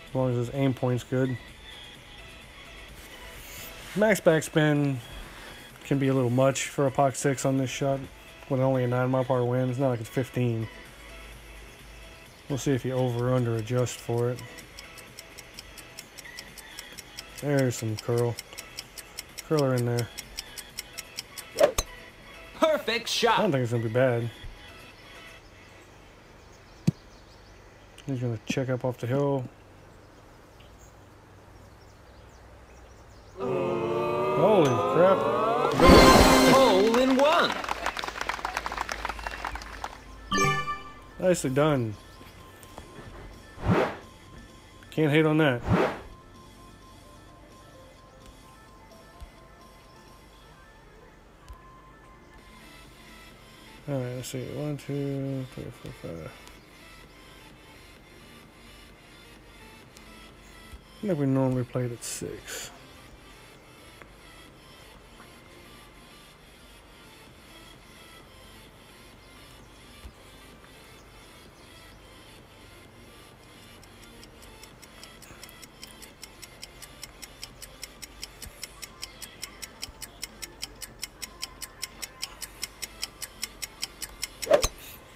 As long as his aim point's good. Max backspin can be a little much for a Poc 6 on this shot with only a 9-mile-per-hour wind. It's not like it's 15. We'll see if you over or under adjust for it. There's some curler in there.
Perfect
I
shot.
don't think it's gonna be bad. He's gonna check up off the hill. Holy crap!
Hole in one.
Nicely done. Can't hate on that. Alright, let's see. 1, 2, 3, 4, 5. I think we normally played at 6.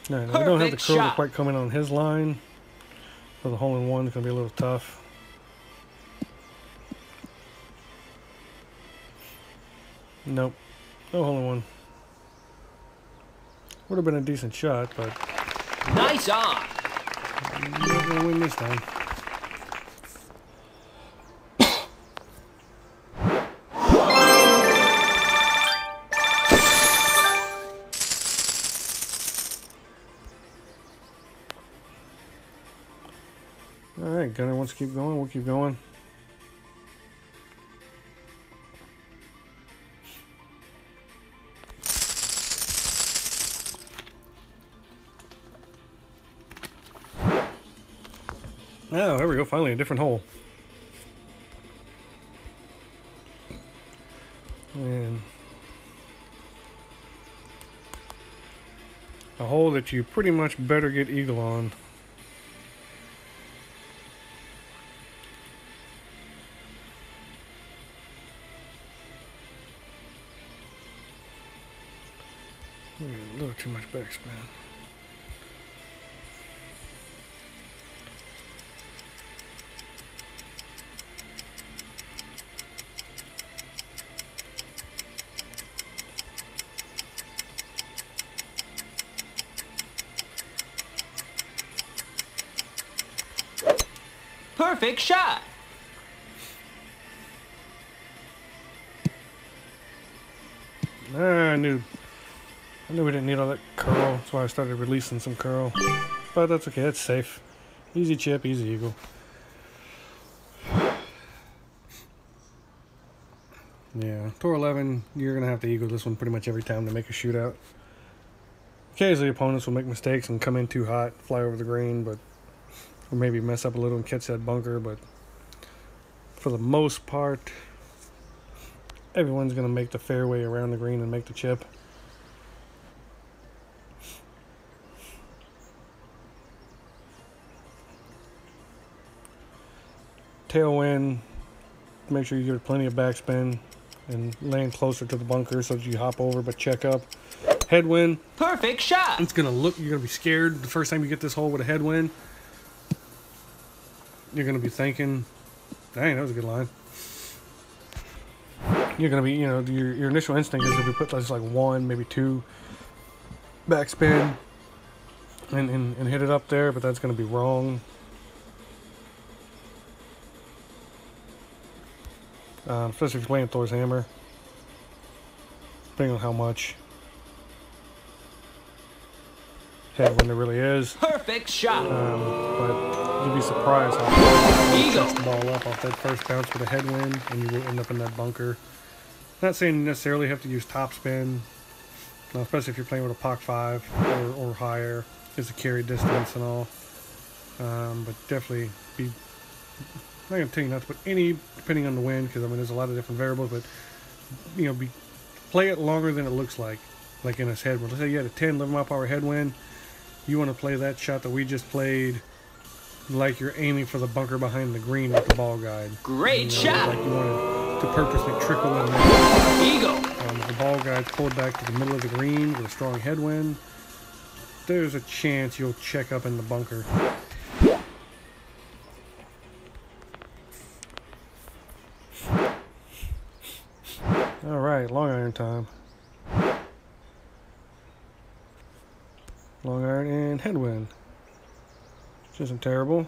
No, we don't have the
Perfect
curl
shot.
quite coming on his line. So the hole in one is going to be a little tough. Nope. No hole in one. Would have been a decent shot, but
Nice on.
not going to win this time. Alright, Gunner wants to keep going, we'll keep going. Oh, there we go, finally a different hole. And a hole that you pretty much better get eagle on. A little too much backspin.
Perfect shot.
I knew we didn't need all that curl. That's why I started releasing some curl. But that's okay, that's safe. Easy chip, easy eagle. Yeah, tour 11, you're going to have to eagle this one pretty much every time to make a shootout. Occasionally opponents will make mistakes and come in too hot, fly over the green, but or maybe mess up a little and catch that bunker, but for the most part, everyone's going to make the fairway around the green and make the chip. Tailwind, make sure you give it plenty of backspin and land closer to the bunker so that you hop over but check up. Headwind,
Perfect shot.
it's going to look, you're going to be scared the first time you get this hole with a headwind. You're going to be thinking, dang, that was a good line. You're going to be, you know, your initial instinct is to be put just like 1, maybe 2 backspin and hit it up there, but that's going to be wrong. Especially if you're playing Thor's Hammer, depending on how much headwind there really is.
Perfect shot.
But you'd be surprised how you
Eagle.
sets the ball up off that first bounce with a headwind, and you will end up in that bunker. Not saying you necessarily have to use topspin, especially if you're playing with a POC 5 or higher, it's a carry distance and all. But definitely be. I'm not going to tell you not to put any, depending on the wind, because I mean there's a lot of different variables, but you know, play it longer than it looks like in his headwind. Let's say you had a 10, 11 mile per hour headwind. You want to play that shot that we just played like you're aiming for the bunker behind the green with the ball guide.
Great shot.
Like you wanted to purposely trickle in there.
Eagle.
If the ball guide's pulled back to the middle of the green with a strong headwind, there's a chance you'll check up in the bunker. iron time. Long iron and headwind. Which isn't terrible.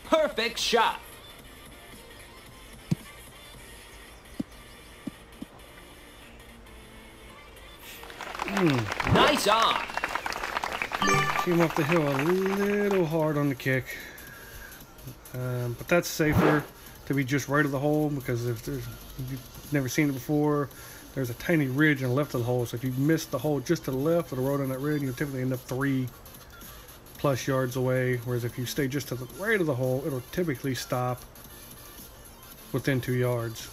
Perfect shot. Nice on.
Came up the hill a little hard on the kick. But that's safer to be just right of the hole, because if you've never seen it before, there's a tiny ridge on the left of the hole. So if you miss the hole just to the left of the road on that ridge, you typically end up 3+ yards away. Whereas if you stay just to the right of the hole, it'll typically stop within 2 yards,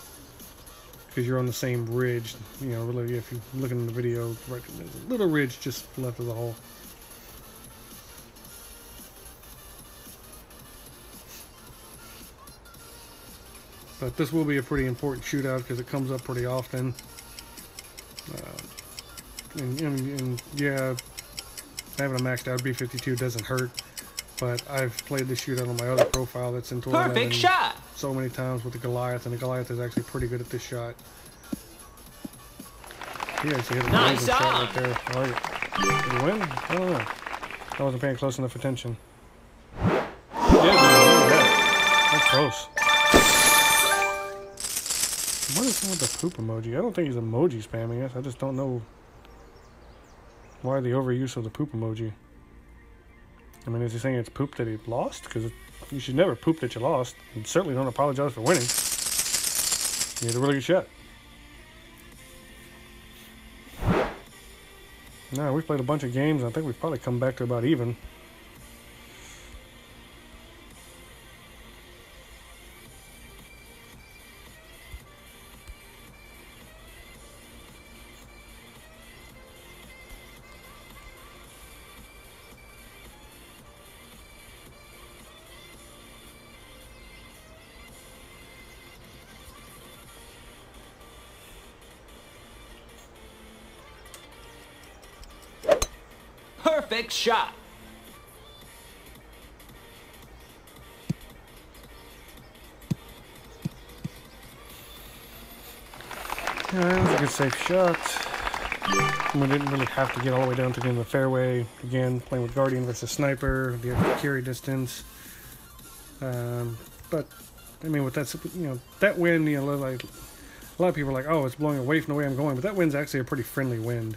because you're on the same ridge. You know, really, if you look in the video, right, there's a little ridge just left of the hole. But this will be a pretty important shootout because it comes up pretty often. And yeah, having a maxed out B-52 doesn't hurt, but I've played this shootout on my other profile that's in tournament
Perfect shot.
so many times with the Goliath, and the Goliath is actually pretty good at this shot. He actually hit a
Nice
shot
on.
right there. I like it. Did he win? I don't know. I wasn't paying close enough attention. Yeah, look at that. That's close. What is wrong with the poop emoji? I don't think he's emoji spamming us. I just don't know why the overuse of the poop emoji. I mean, is he saying it's poop that he lost? Because you should never poop that you lost. And certainly don't apologize for winning. You had a really good shot. No, we've played a bunch of games. I think we've probably come back to about even.
Perfect shot.
Yeah, that was a good safe shot. We didn't really have to get all the way down to the end of the fairway. Again, playing with Guardian versus Sniper, the extra carry distance. But I mean, with that, you know, that wind, you know, like a lot of people are like, oh, it's blowing away from the way I'm going, but that wind's actually a pretty friendly wind.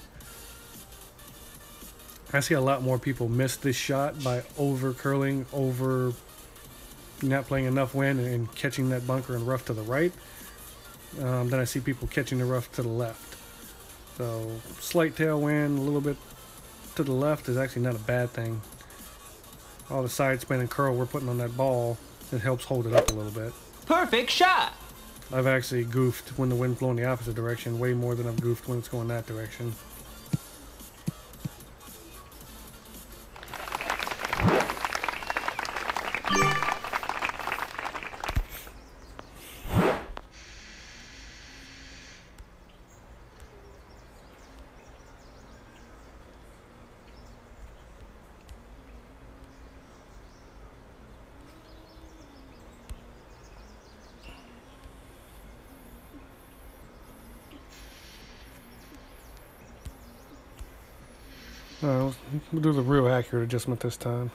I see a lot more people miss this shot by over curling, over not playing enough wind and catching that bunker and rough to the right, than I see people catching the rough to the left. So slight tailwind, a little bit to the left is actually not a bad thing. All the side spin and curl we're putting on that ball, it helps hold it up a little bit.
Perfect shot.
I've actually goofed when the wind's blowing the opposite direction way more than I've goofed when it's going that direction. We'll do the real accurate adjustment this time.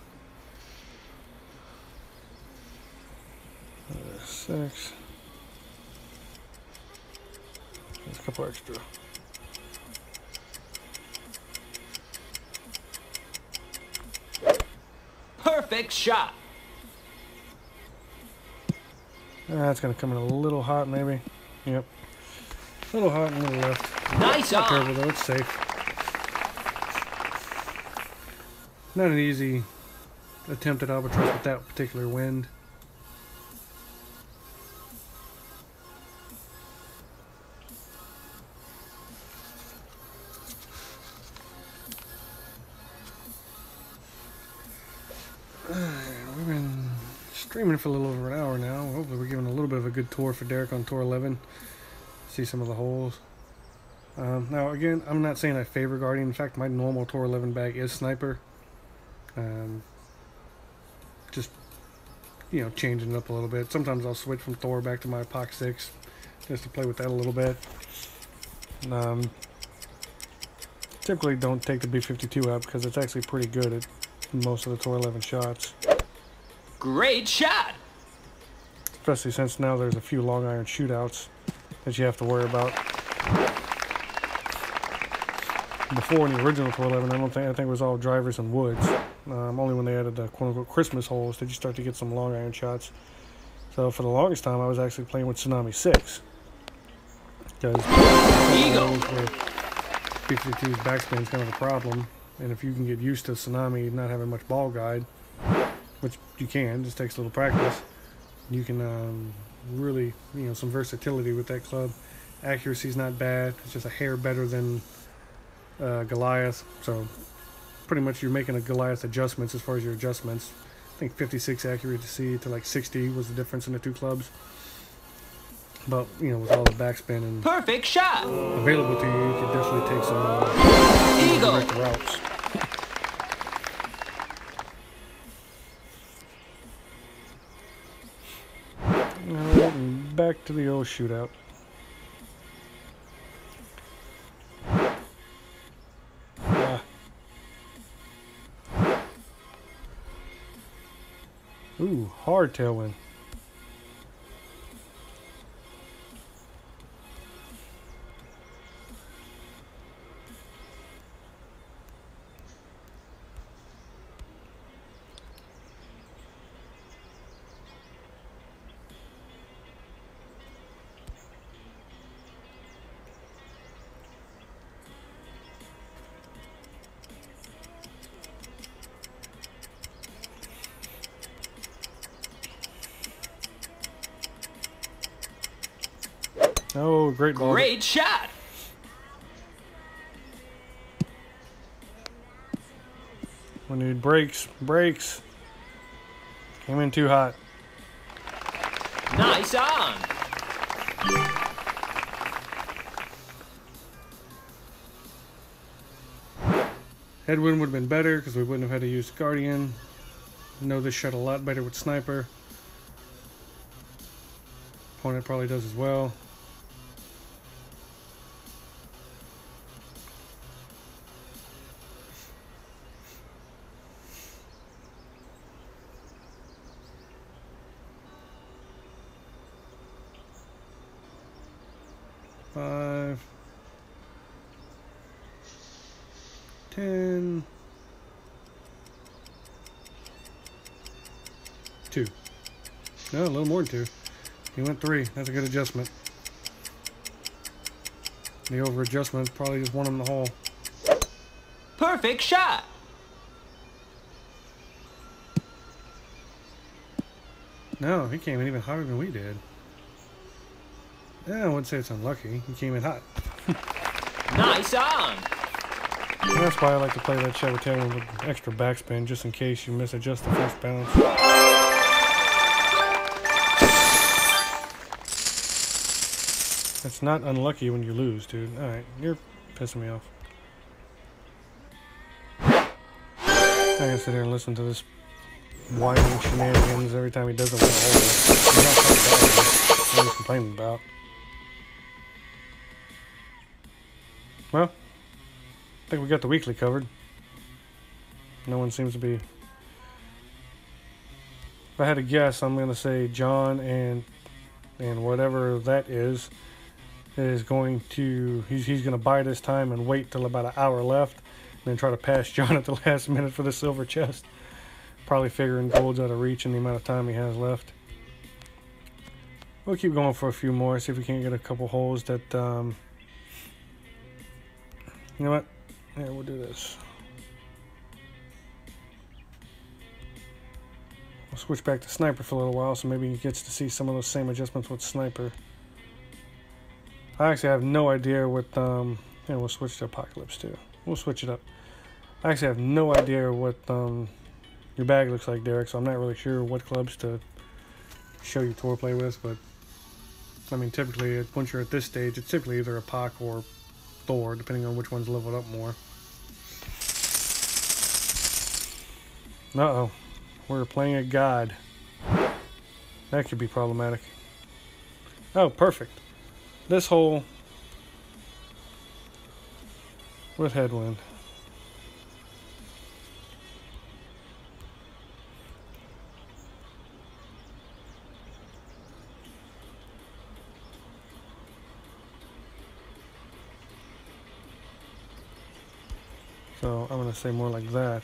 6. There's a couple extra.
Perfect shot.
It's going to come in a little hot, maybe. Yep. A little hot and a little left.
Nice
Not
on.
terrible, though. It's safe. Not an easy attempt at albatross with that particular wind. Streaming for a little over an hour now. Hopefully we're giving a little bit of a good tour for Derek on tour 11. See some of the holes. Now again, I'm not saying I favor Guardian. In fact, my normal tour 11 bag is Sniper. Just, you know, changing it up a little bit. Sometimes I'll switch from Thor back to my Apoc 6 just to play with that a little bit. Typically don't take the B-52 out because it's actually pretty good at most of the tour 11 shots.
Great shot!
Especially since now there's a few long iron shootouts that you have to worry about. Before in the original tour 11, I think it was all drivers and woods. Only when they added the quote-unquote Christmas holes did you start to get some long iron shots. So for the longest time, I was actually playing with Tsunami 6. Because B-52's backspin is kind of a problem. And if you can get used to Tsunami not having much ball guide, which you can, just takes a little practice, you can really, you know, some versatility with that club. Accuracy's not bad. It's just a hair better than Goliath. So pretty much you're making a Goliath adjustments as far as your adjustments. I think 56 accuracy to like 60 was the difference in the two clubs. But, you know, with all the backspin and
Perfect shot!
available to you, you can definitely take some
Eagle!
direct routes. Alright, and back to the old shootout. Ooh, hard tailwind. Oh, great ball.
Great shot!
We need brakes. Brakes. Came in too hot.
Nice on!
Headwind would have been better because we wouldn't have had to use Guardian. I know this shot a lot better with Sniper. Opponent probably does as well. Five, 10, 2. No, a little more than 2. He went 3. That's a good adjustment. The over adjustment probably just won him the hole.
Perfect shot!
No, he came in even hotter than we did. Yeah, I wouldn't say it's unlucky. He came in hot.
Nice on!
And that's why I like to play that Chevrolet with extra backspin, just in case you misadjust the first bounce. It's not unlucky when you lose, dude. Alright, you're pissing me off. I gotta sit here and listen to this whining shenanigans every time he doesn't win a hole. What he's complaining about. Well, I think we got the weekly covered. No one seems to be... If I had to guess, I'm going to say John and whatever that is going to... He's going to buy this time and wait till about an hour left and then try to pass John at the last minute for the silver chest. Probably figuring gold's out of reach in the amount of time he has left. We'll keep going for a few more, see if we can't get a couple holes that... You know what? Yeah, we'll do this. We'll switch back to Sniper for a little while, so maybe he gets to see some of those same adjustments with Sniper. I actually have no idea what, yeah, we'll switch to Apocalypse too. We'll switch it up. I actually have no idea what your bag looks like, Derek, so I'm not really sure what clubs to show you tour play with, but I mean, typically, once you're at this stage, it's typically either a Puck or Thor, depending on which one's leveled up more. Uh-oh. We're playing a god. That could be problematic. Oh, perfect. This hole with headwind. So I'm going to say more like that.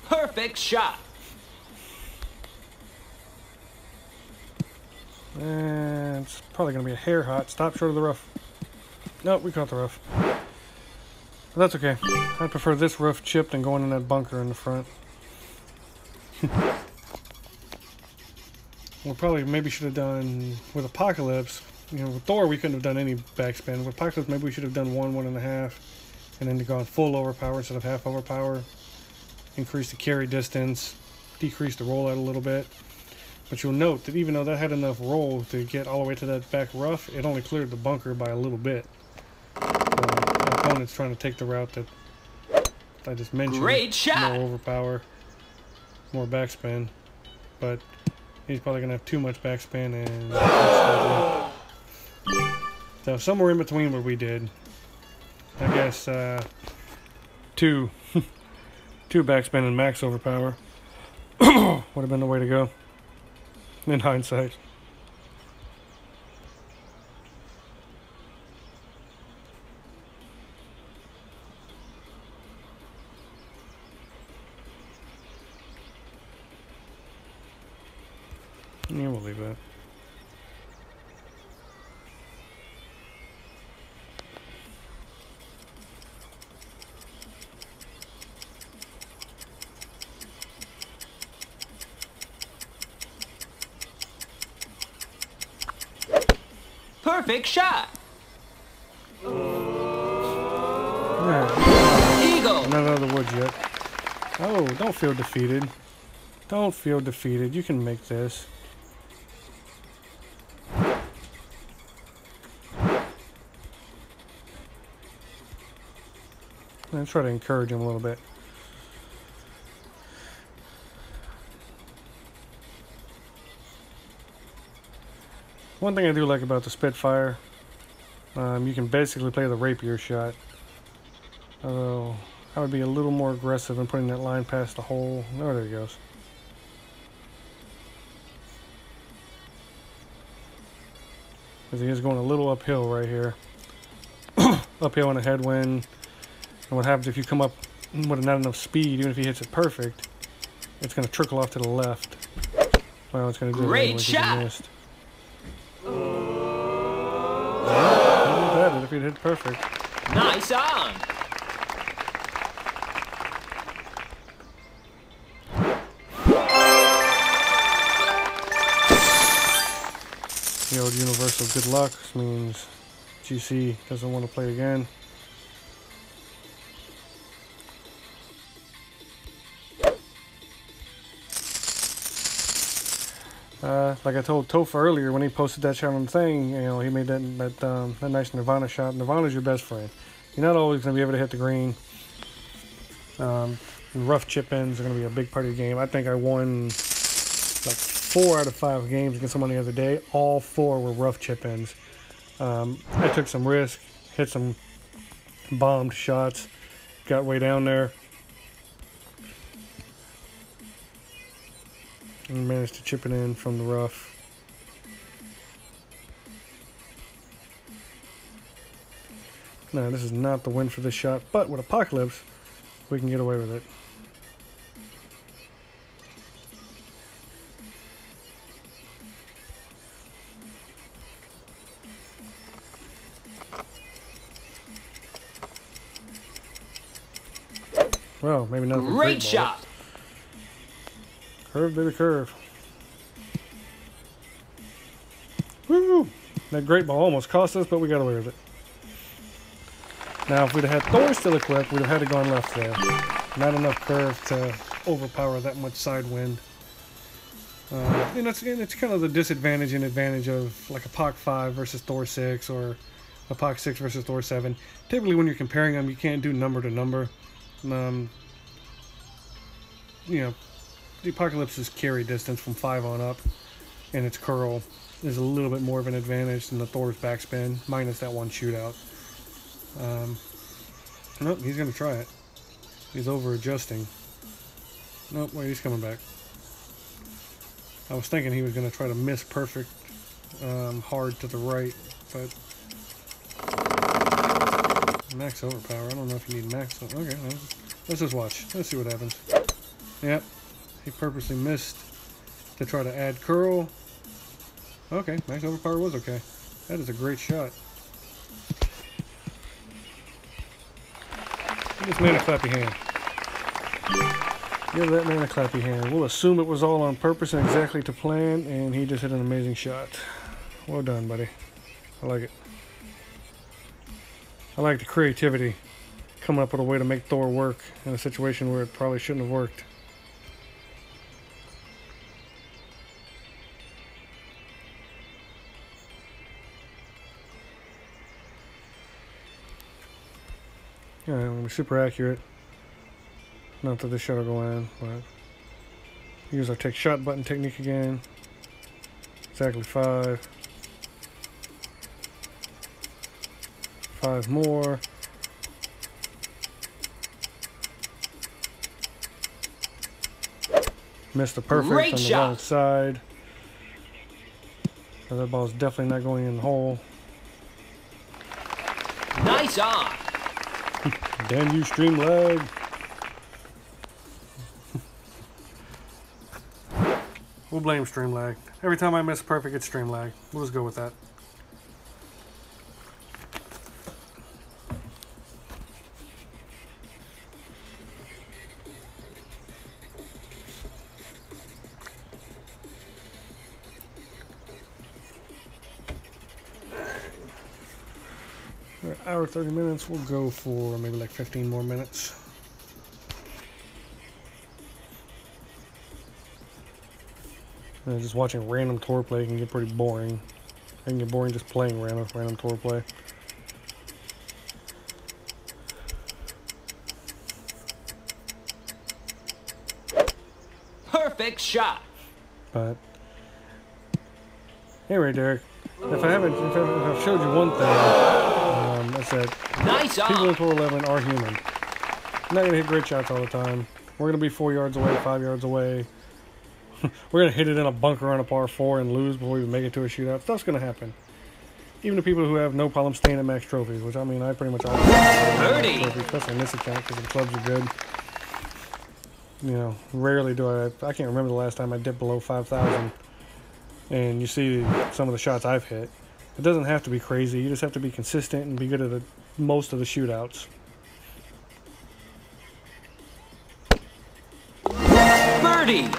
Perfect shot.
And it's probably going to be a hair hot. Stop short of the rough. Nope, we caught the rough. But that's okay. I prefer this rough chipped than going in that bunker in the front. We probably maybe should have done with Apocalypse. You know, with Thor we couldn't have done any backspin. With Apocalypse maybe we should have done 1.5, and then gone full overpower instead of half overpower. Increase the carry distance, decrease the rollout a little bit. But you'll note that even though that had enough roll to get all the way to that back rough, it only cleared the bunker by a little bit. The opponent's trying to take the route that I just mentioned.
Great shot.
More overpower, more backspin, but he's probably gonna have too much backspin and so somewhere in between what we did. I guess two backspin and max overpower would have been the way to go in hindsight. Yeah, we'll leave that.
Perfect shot.
Yeah.
Eagle.
Not out of the woods yet. Oh, don't feel defeated. Don't feel defeated. You can make this. And try to encourage him a little bit. One thing I do like about the Spitfire, you can basically play the rapier shot. Although I would be a little more aggressive in putting that line past the hole. Oh, there he goes. Because he is going a little uphill right here. Uphill in a headwind. And what happens if you come up with not enough speed, even if he hits it perfect, it's going to trickle off to the left. Well, it's going to do
Great shot.
missed. Well, if he'd hit perfect.
Nice on.
The old universal good luck means GC doesn't want to play again. Like I told Topher earlier when he posted that shot on the thing, you know, he made that nice Nirvana shot. Nirvana's your best friend. You're not always going to be able to hit the green. Rough chip ins are going to be a big part of the game. I think I won like 4 out of 5 games against someone the other day. All 4 were rough chip ins. I took some risk, hit some bombed shots, got way down there, and managed to chip it in from the rough. No, this is not the win for this shot, but with Apocalypse, we can get away with it. Well, maybe not.
Great shot.
Curve, baby, curve. Woo! That great ball almost cost us, but we got away with it. Now, if we'd have had Thor still equipped, we'd have had to go on left there. Not enough curve to overpower that much side wind. And it's kind of the disadvantage and advantage of like a POC 5 versus Thor 6 or a POC 6 versus Thor 7. Typically when you're comparing them, you can't do number to number. You know, the Apocalypse's carry distance from 5 on up and its curl is a little bit more of an advantage than the Thor's backspin, minus that one shootout. Nope, he's going to try it. He's over adjusting. Nope, wait, he's coming back. I was thinking he was going to try to miss perfect hard to the right, but max overpower. I don't know if you need max. Okay, let's just watch. Let's see what happens. Yep, he purposely missed to try to add curl. Okay, max overpower was okay. That is a great shot. Give this man a clappy hand. Give that man a clappy hand. We'll assume it was all on purpose and exactly to plan, and he just hit an amazing shot. Well done, buddy. I like it. I like the creativity. Coming up with a way to make Thor work in a situation where it probably shouldn't have worked. Yeah, I'm gonna be super accurate. Not that this shot will go in, but use our take shot button technique again. Exactly 5. 5 more. Missed the perfect
Great
on the
shot.
wrong side. So that ball's definitely not going in the hole.
Nice on.
Damn you, stream lag. We'll blame stream lag. Every time I miss perfect, it's stream lag. We'll just go with that. Hour 30 minutes. We'll go for maybe like 15 more minutes. Just watching random tour play can get pretty boring. It can get boring just playing random tour play.
Perfect shot.
But anyway, Derek, if I've showed you one thing, that's that
Nice
people in
on.
Tour 11 are human. Not gonna hit great shots all the time. We're gonna be 4 yards away, 5 yards away. We're going to hit it in a bunker on a par 4 and lose before we even make it to a shootout. Stuff's going to happen. Even to people who have no problem staying at max trophies, which I mean, I pretty much always
Birdie.
trophies, especially in this account because the clubs are good. You know, rarely do I can't remember the last time I dipped below 5,000. And you see some of the shots I've hit. It doesn't have to be crazy. You just have to be consistent and be good at most of the shootouts.
Birdie.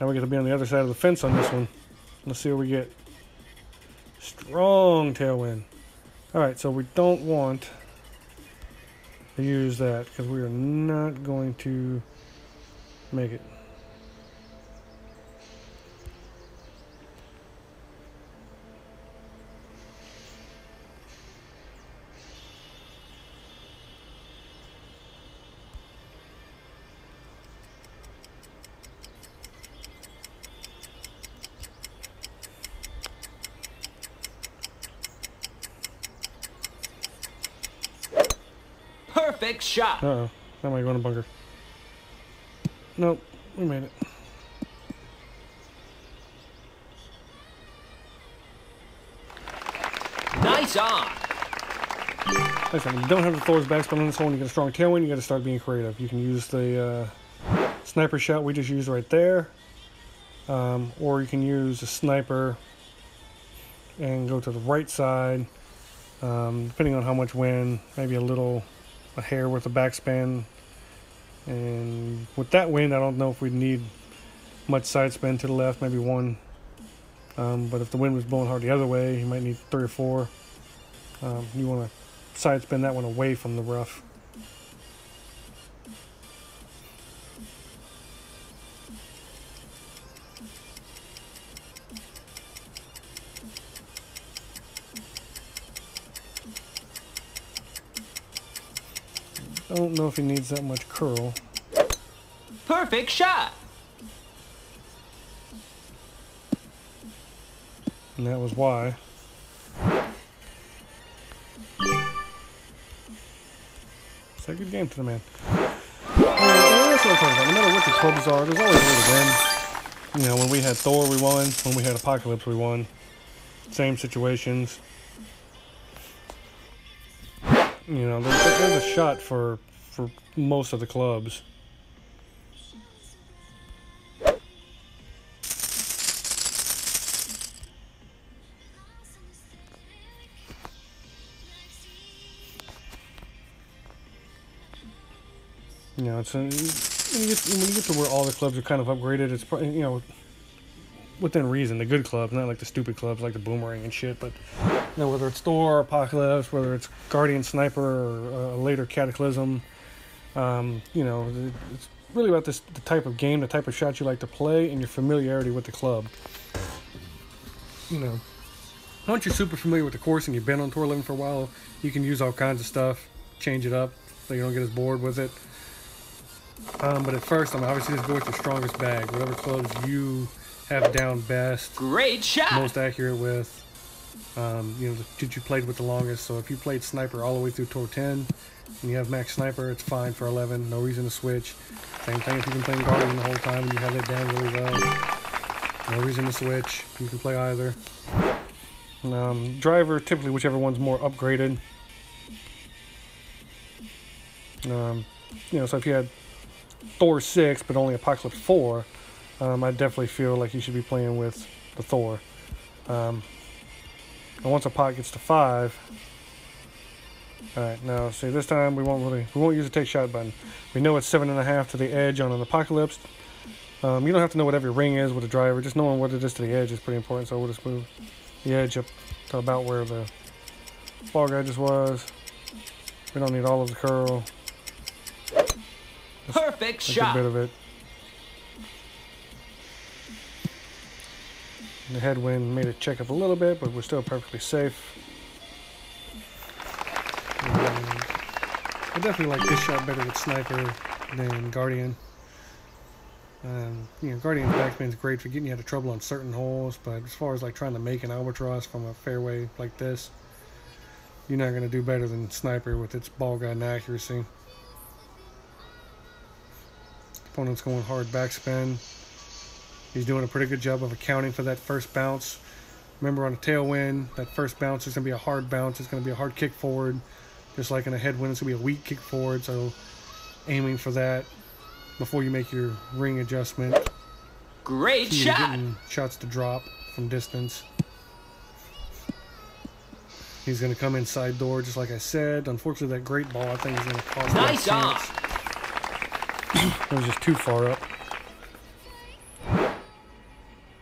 Now we get to be on the other side of the fence on this one. Let's see what we get. Strong tailwind. Alright, so we don't want to use that because we are not going to make it.
Perfect shot.
Uh-oh. That might go in a bunker. Nope. We made it.
Nice on.
Like I said, when you don't have the Thor's backspin on this one, you get a strong tailwind, you got to start being creative. You can use the sniper shot we just used right there. Or you can use a sniper and go to the right side Depending on how much wind, maybe a hair worth of backspin. And with that wind, I don't know if we'd need much side spin to the left, maybe one. But if the wind was blowing hard the other way, you might need 3 or 4. You want to side spin that one away from the rough. I don't know if he needs that much curl.
Perfect shot.
And that was why. It's a good game to the man. That's what I'm talking about. No matter what the clubs are, there's always a way to win. You know, when we had Thor, we won. When we had Apocalypse, we won. Same situations. You know, there's a shot for most of the clubs. You know, it's when you get to where all the clubs are kind of upgraded, it's probably, you know, within reason, the good clubs, not like the stupid clubs like the Boomerang and shit, but you know, whether it's Thor, Apocalypse, whether it's Guardian Sniper or later Cataclysm, you know, it's really about the type of game, the type of shot you like to play, and your familiarity with the club. You know, once you're super familiar with the course and you've been on tour living for a while, you can use all kinds of stuff, change it up so you don't get as bored with it. But at first, obviously just go with your strongest bag, whatever clubs you have down best,
Great shot.
most accurate with. You know, that you played with the longest. So if you played Sniper all the way through Tour 10 and you have Max Sniper, it's fine for 11. No reason to switch. Same thing if you've been playing Guardian the whole time and you have it down really well. No reason to switch. You can play either. Driver, typically whichever one's more upgraded. You know, so if you had Thor 6 but only Apocalypse 4, I definitely feel like you should be playing with the Thor. And once a pot gets to 5, alright, now see this time we won't use the take shot button. We know it's 7.5 to the edge on an Apocalypse. You don't have to know what every ring is with a driver, just knowing what it is to the edge is pretty important, so we'll just move the edge up to about where the ball guy just was. We don't need all of the curl.
Perfect shot.
A bit of it. The headwind made it check up a little bit, but we're still perfectly safe. I definitely like this shot better with Sniper than Guardian. You know, Guardian's backspin is great for getting you out of trouble on certain holes, but as far as like trying to make an albatross from a fairway like this, you're not going to do better than Sniper with its ball guiding accuracy. Opponent's going hard backspin. He's doing a pretty good job of accounting for that first bounce. Remember, on a tailwind, that first bounce is going to be a hard bounce. It's going to be a hard kick forward. Just like in a headwind, it's going to be a weak kick forward. So aiming for that before you make your ring adjustment.
Great
You're
shot.
getting shots to drop from distance. He's going to come inside door, just like I said. Unfortunately, that great ball, I think, is going to cost him a
Nice on.
chance. It was just too far up.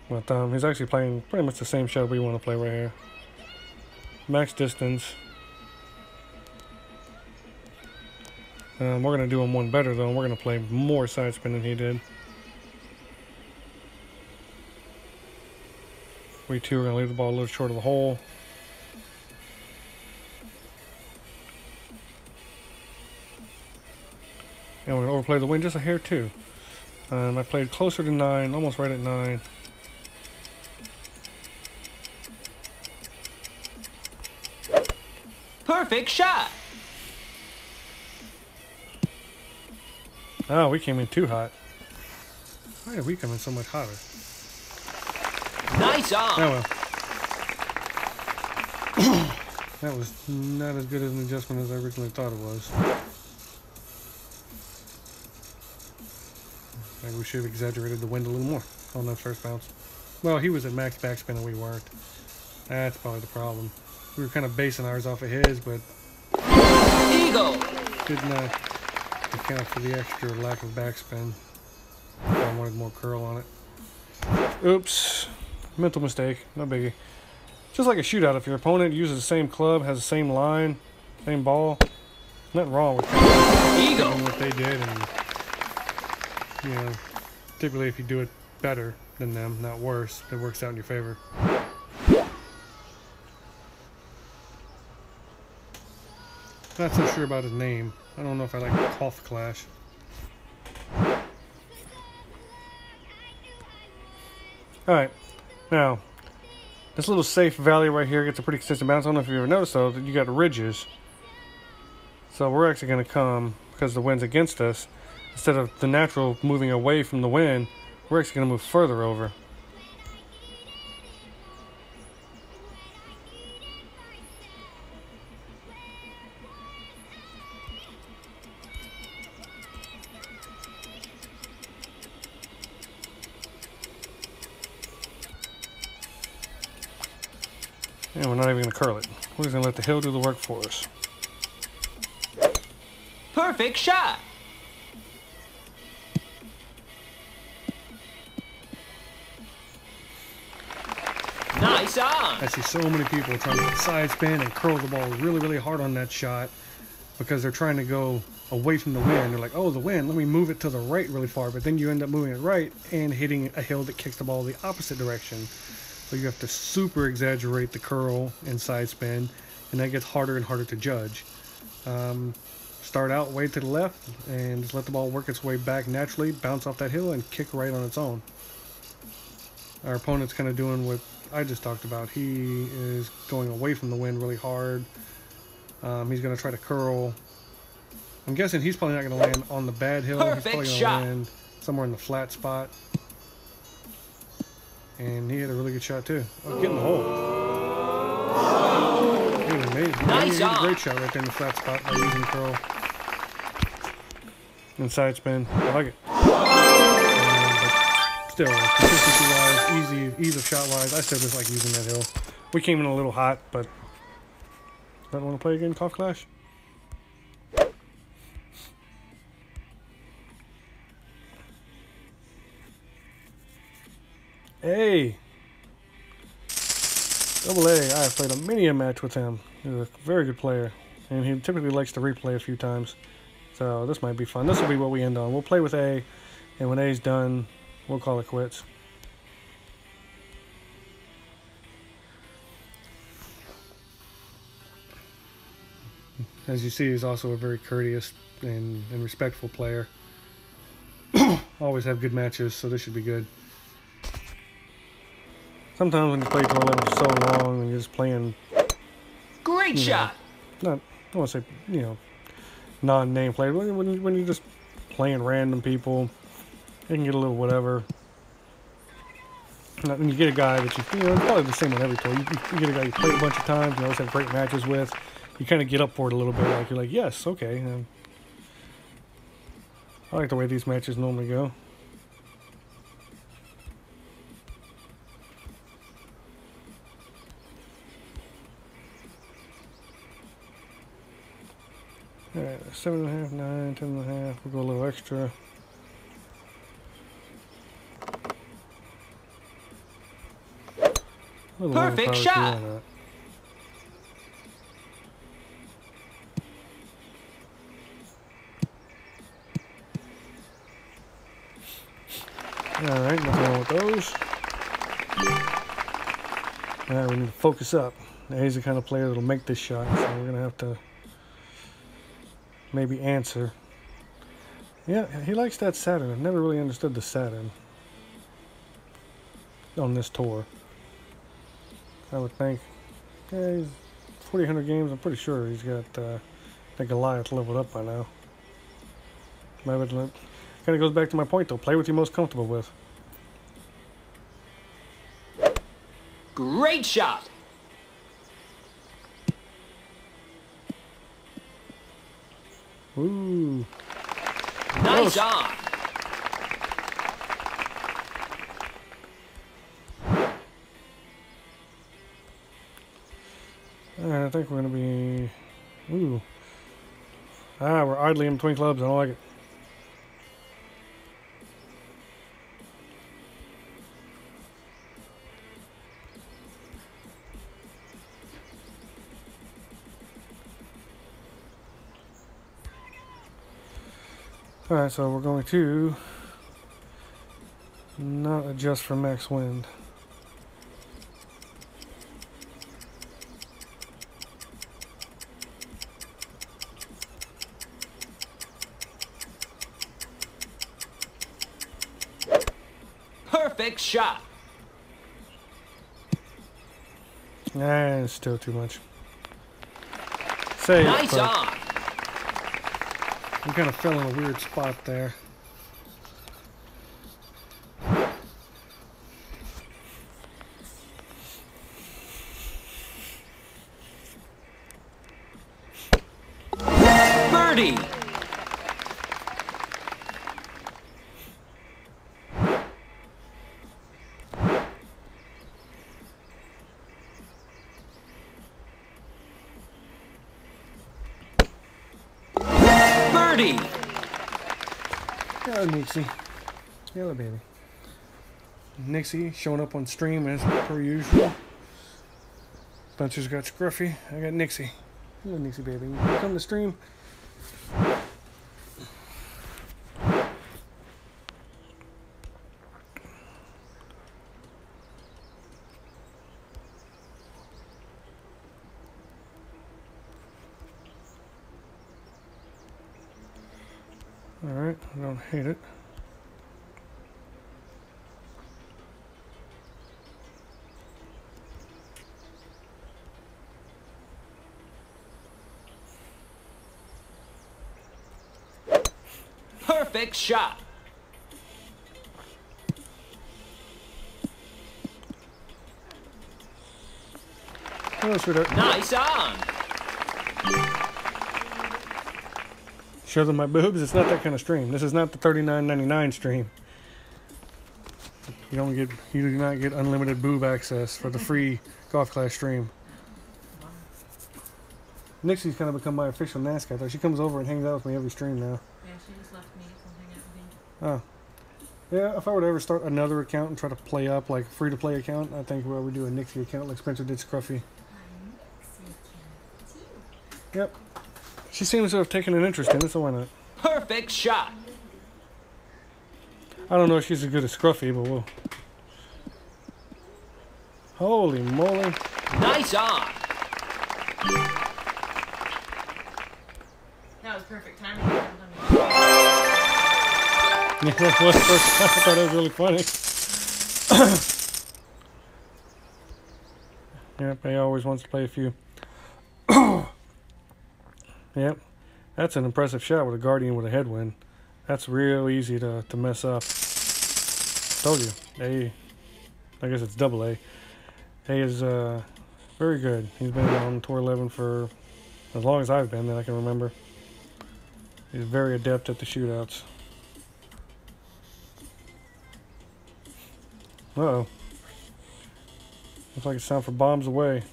But he's actually playing pretty much the same shot we want to play right here. Max distance. We're going to do him one better, though. We're going to play more side spin than he did. We two are going to leave the ball a little short of the hole. And we're going to overplay the wind just a hair, too. I played closer to 9, almost right at 9.
Perfect shot.
Oh, we came in too hot. Why did we come in so much hotter?
Nice on.
Oh well. That was not as good as an adjustment as I originally thought it was. Maybe we should have exaggerated the wind a little more on that first bounce. Well, he was at max backspin and we weren't. That's probably the problem. We were kind of basing ours off of his, but
Eagle.
did not account for the extra lack of backspin. I wanted more curl on it. Oops. Mental mistake. No biggie. Just like a shootout, if your opponent uses the same club, has the same line, same ball, nothing wrong with doing what they did, and you know, typically if you do it better than them, not worse, it works out in your favor. Not so sure about his name. I don't know if I like Cough Clash. Alright, now, this little safe valley right here gets a pretty consistent bounce. I don't know if you ever noticed though, that you got ridges. So we're actually going to come, because the wind's against us, instead of the natural moving away from the wind, we're actually going to move further over. And we're not even going to curl it. We're just going to let the hill do the work for us.
Perfect shot. Nice on.
I see so many people trying to side spin and curl the ball really, really hard on that shot because they're trying to go away from the wind. They're like, oh, the wind, let me move it to the right really far. But then you end up moving it right and hitting a hill that kicks the ball the opposite direction. So you have to super exaggerate the curl and side spin, and that gets harder and harder to judge. Start out way to the left and just let the ball work its way back naturally, bounce off that hill, and kick right on its own. Our opponent's kind of doing what I just talked about. He is going away from the wind really hard. He's going to try to curl. I'm guessing he's probably not going to land on the bad hill.
Perfect
he's probably going to land somewhere in the flat spot. And he had a really good shot too. Oh, get in the hole. He was amazing.
Nice
he had a great shot right there in the flat spot by using curl. And side spin. I like it. But still, consistency-wise, ease of shot-wise, I still just like using that hill. We came in a little hot, but don't want to play again, Cough Clash? Hey! Double A, I have played many a match with him. He's a very good player, and he typically likes to replay a few times. So this might be fun. This will be what we end on. We'll play with A, and when A's done, we'll call it quits. As you see, he's also a very courteous and respectful player. Always have good matches, so this should be good. Sometimes when you play tournament for so long and you're just playing...
Great shot.
Not, I don't want to say, you know, non-name players. When you're just playing random people, it can get a little whatever. When you get a guy that you know, it's probably the same on every tour. You get a guy you play a bunch of times, you always have great matches with. You kind of get up for it a little bit. Like you're like, yes, okay. I like the way these matches normally go. Alright, 7.5, 9, 10.5. We'll go a little extra.
Perfect shot.
Alright, nothing wrong with those. Alright, we need to focus up. Now, he's the kind of player that'll make this shot, so we're going to have to maybe answer. Yeah, he likes that Saturn. I've never really understood the Saturn on this tour. I would think. Yeah, he's 4,800 games. I'm pretty sure he's got the Goliath leveled up by now. Kind of goes back to my point though. Play what you're most comfortable with.
Great shot.
Ooh.
Nice on.
Alright, I think we're going to be... Ooh. Ah, we're idly in between clubs. I don't like it. Alright, so we're going to not adjust for max wind.
Perfect shot.
Nah, it's still too much. Save,
Nice
but
on.
we kind of fell in a weird spot there.
Birdie. Birdie.
Hello, Nixie. Hello, baby. Nixie showing up on stream as per usual. Spencer's got Scruffy. I got Nixie. Hello, Nixie, baby. You come to stream. Alright, I don't hate it.
Perfect shot.
Hello, sweetheart.
Nice on.
Show them my boobs. It's not that kind of stream. This is not the $39.99 stream. You do not get unlimited boob access for the free golf class stream. Nixie's kind of become my official mascot though. She comes over and hangs out with me every stream now.
Yeah, she just left me to come hang out with me.
Oh. Yeah, if I were to ever start another account and try to play up like a free to play account, I think we would do a Nixie account like Spencer did Scruffy. Yep. She seems to have taken an interest in it, so why not?
Perfect shot.
I don't know if she's as good as Scruffy, but we'll... Holy moly.
Nice on.
That was perfect timing.
Yeah, that was first time. I thought that was really funny. Yep, he always wants to play a few. Yep, that's an impressive shot with a Guardian with a headwind. That's real easy to mess up. Told you, A. I guess it's double A. A is very good. He's been on Tour 11 for as long as I've been that I can remember. He's very adept at the shootouts. Uh-oh. Looks like it's time for bombs away.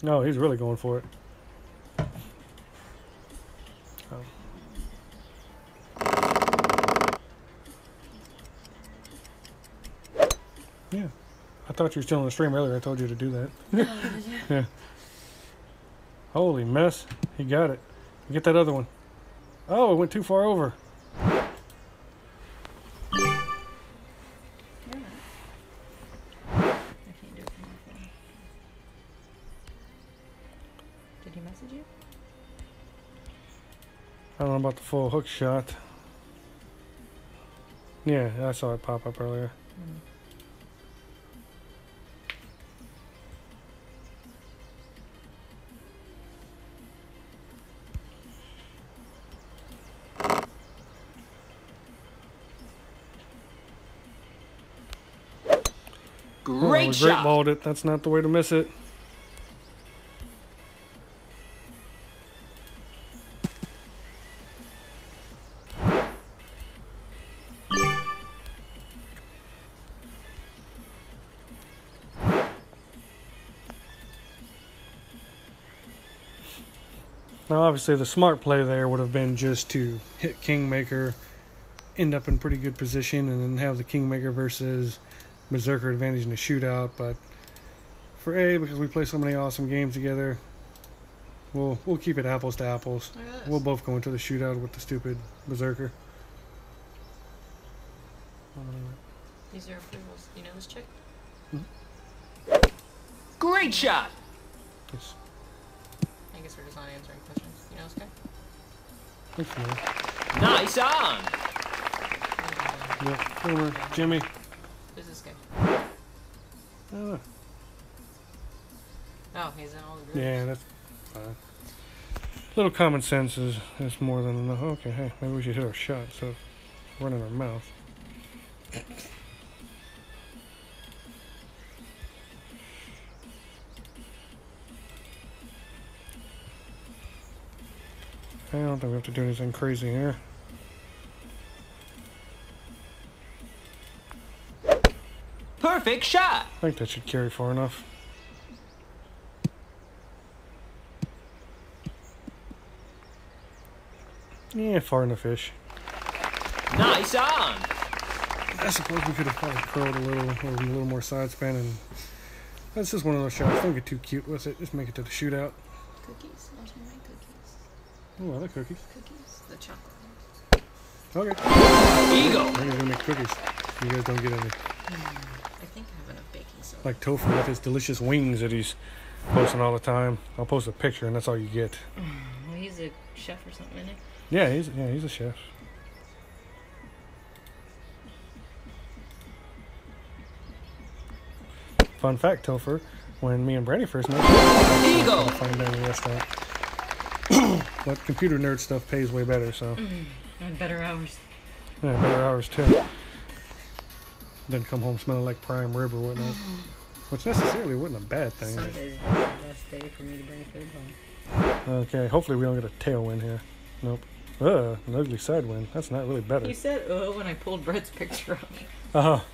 No, he's really going for it. Oh. Yeah. I thought you were still on the stream earlier. I told you to do that. Yeah. Holy mess. He got it. Get that other one. Oh, it went too far over.
Did he message you?
I don't know about the full hook shot. Yeah, I saw it pop up earlier.
Great
we
shot.
great balled it. That's not the way to miss it. Now, obviously, the smart play there would have been just to hit Kingmaker, end up in pretty good position, and then have the Kingmaker versus Berserker advantage in the shootout. But for A, because we play so many awesome games together, we'll keep it apples to apples. We'll both go into the shootout with the stupid Berserker.
These are approvals. You know this chick?
Great shot.
Yes.
I guess we're just not answering questions. You know this guy?
Thanks, man.
Nice on.
Yep. Over. Jimmy.
Who's this guy?
Oh,
Oh, he's in all the groups.
yeah, that's fine. Little common sense is more than enough. Okay, hey, maybe we should hit our shot so running our mouth. I don't think we have to do anything crazy here.
Perfect shot.
I think that should carry far enough. Yeah, far enough-ish.
Nice on.
I suppose we could have probably curled a little more side span, and that's just one of those shots. Don't get too cute with it. Just make it to the shootout.
Cookies. Watch me make cookies.
Oh, other cookies.
Cookies. The chocolate
Okay.
Eagle.
I'm gonna make cookies. You guys don't get any.
ones. I think I have enough baking soda.
Like Tofu with his delicious wings that he's posting all the time. I'll post a picture, and that's all you get.
Well, he's a chef or something, isn't he?
Yeah, he's a chef. Fun fact, Topher, when me and Brandy first met,
Eagle.
find out the restaurant. But computer nerd stuff pays way better, so
And better hours.
yeah, better hours too. Then come home smelling like prime rib or whatnot, which necessarily wasn't a bad thing.
Sunday's the best day for me to bring food home.
Okay, hopefully we don't get a tailwind here. Nope. An ugly side wind. That's not really better.
You said, oh, when I pulled Brett's picture up.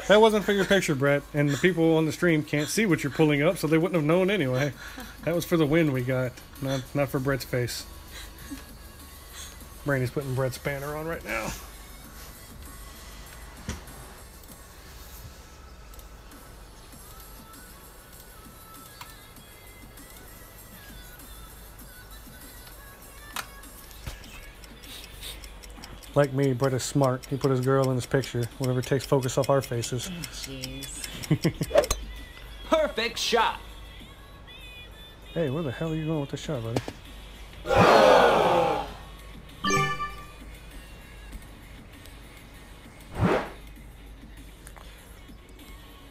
That wasn't for your picture, Brett, and the people on the stream can't see what you're pulling up, so they wouldn't have known anyway. That was for the wind we got, not for Brett's face. Brandy's putting Brett's banner on right now. Like me, Brett is smart. He put his girl in his picture. Whatever takes focus off our faces.
Jeez.
Perfect shot.
Hey, where the hell are you going with the shot, buddy?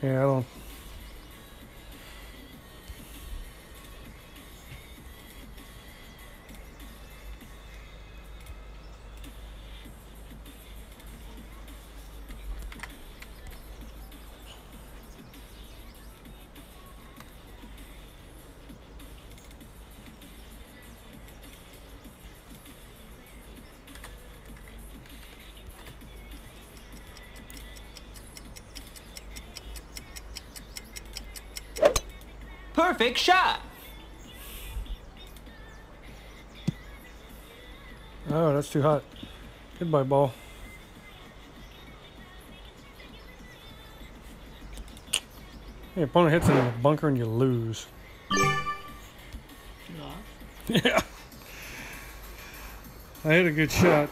Yeah, I don't...
Perfect shot.
Oh, that's too hot. Goodbye, ball. Your opponent hits it in the bunker and you lose. Yeah. I hit a good shot.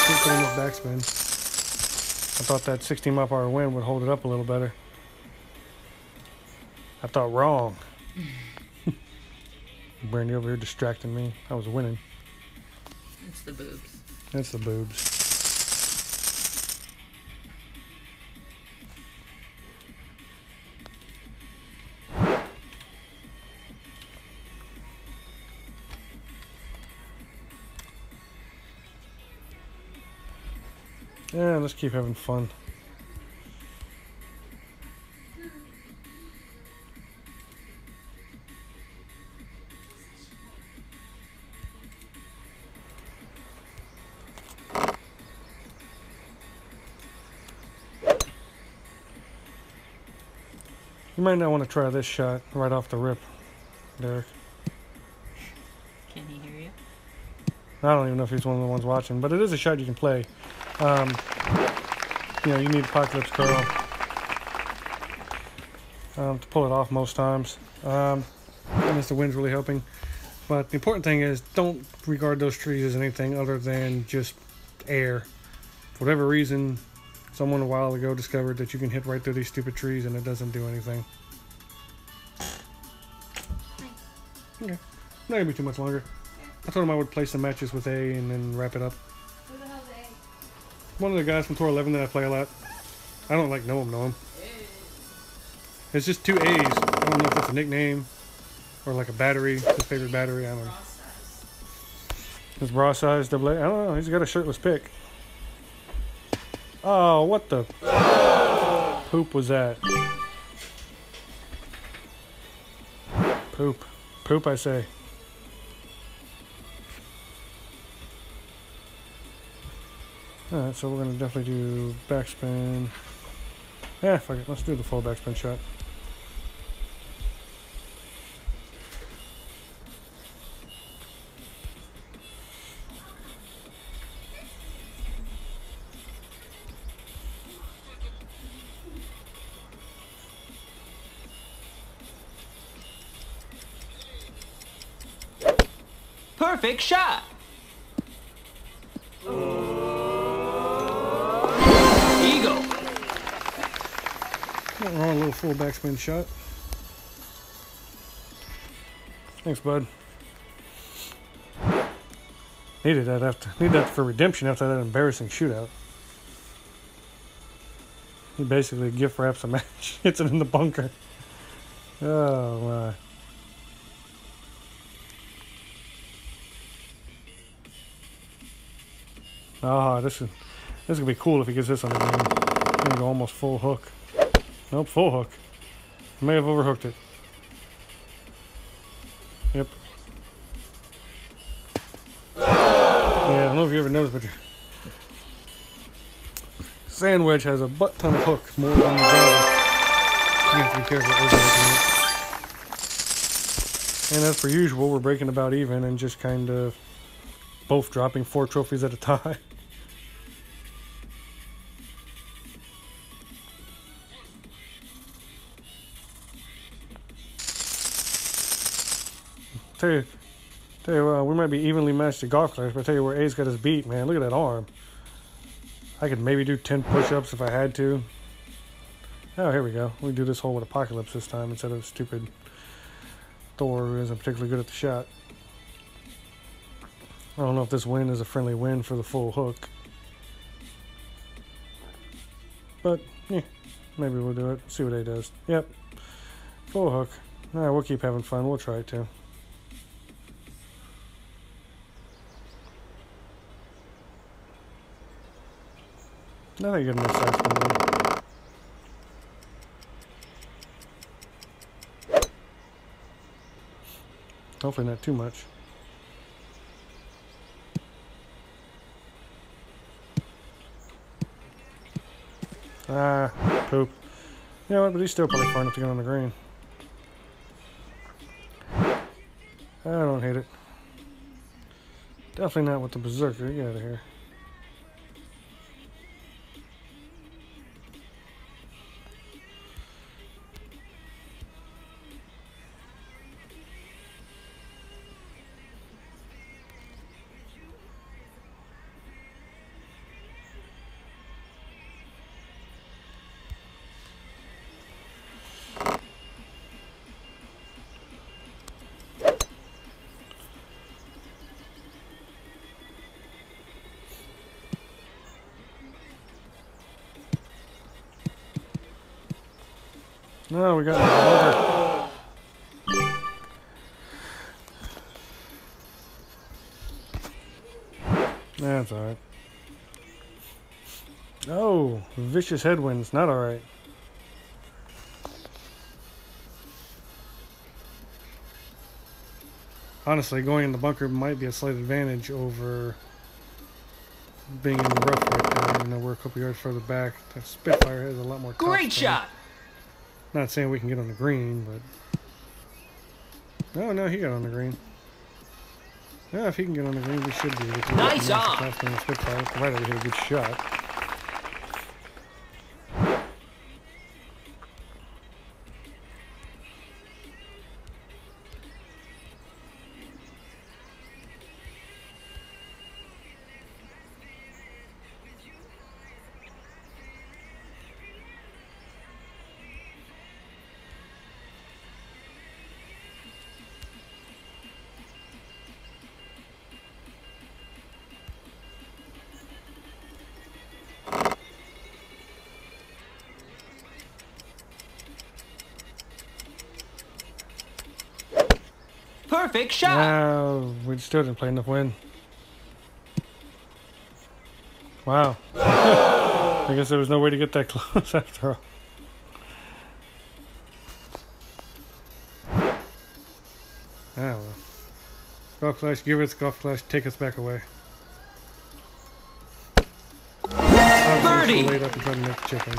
Keep putting this backspin. I thought that 60 mile per hour wind would hold it up a little better. I thought wrong. Brandy over here distracting me. I was winning.
It's the boobs.
That's the boobs. Yeah, let's keep having fun. You might not want to try this shot right off the rip. Derek.
Can he hear you?
I don't even know if he's one of the ones watching, but it is a shot you can play. You know, you need Apocalypse Curl to pull it off most times. Unless the wind's really helping. But the important thing is, don't regard those trees as anything other than just air. For whatever reason, someone a while ago discovered that you can hit right through these stupid trees and it doesn't do anything. Okay. Not gonna be too much longer. I told him I would play some matches with A and then wrap it up.
Who the hell's A?
One of the guys from Tour 11 that I play a lot. I don't like know him. It's just two A's. I don't know if that's a nickname or like a battery, his favorite battery. I don't know. His bra size double A. I don't know. He's got a shirtless pic. Oh, what the poop was that? Poop. Poop, I say. Alright, so we're going to definitely do backspin. Yeah, fuck it. Let's do the full backspin shot.
Perfect shot. Eagle.
Nothing wrong, a little full backspin shot. Thanks, bud. Needed that for redemption after that embarrassing shootout. He basically gift wraps a match, hits it in the bunker. Oh my. Ah, this is gonna be cool if he gets this on the green. It's gonna go almost full hook. Nope, full hook. May have overhooked it. Yep. Yeah, I don't know if you ever noticed, but your sand wedge has a butt ton of hooks, more than the ball. You have to be careful overhooking it. And as per usual, we're breaking about even and just kind of both dropping 4 trophies at a time. Tell you we might be evenly matched at golf class, but I tell you where A's got his beat, man. Look at that arm. I could maybe do 10 push-ups if I had to. Oh, here we go. We do this hole with Apocalypse this time instead of stupid Thor, who isn't particularly good at the shot. I don't know if this win is a friendly win for the full hook. But, yeah, maybe we'll do it. See what A does. Yep. Full hook. Alright, we'll keep having fun. We'll try it too. Nothing good enough side spin there. Hopefully not too much. Ah, poop. You know what, but he's still probably far enough to get on the green. I don't hate it. Definitely not with the Berserker. Get out of here. No, we got a bunker. That's alright. Oh, vicious headwinds. Not alright. Honestly, going in the bunker might be a slight advantage over being in the rough right there. You know, we're a couple yards further back. That Spitfire has a lot more top
Great
spin.
shot.
Not saying we can get on the green, but Oh, no, he got on the green. Yeah, if he can get on the green, we should be able to.
Nice on.
Last one, Spitfire, provided we hit a good shot.
Perfect shot.
No, we still didn't play enough wind. Wow. I guess there was no way to get that close after all. Ah, well. Golf Clash, give us Golf Clash, take us back away.
Birdie.
Laid up and try to make the chip in.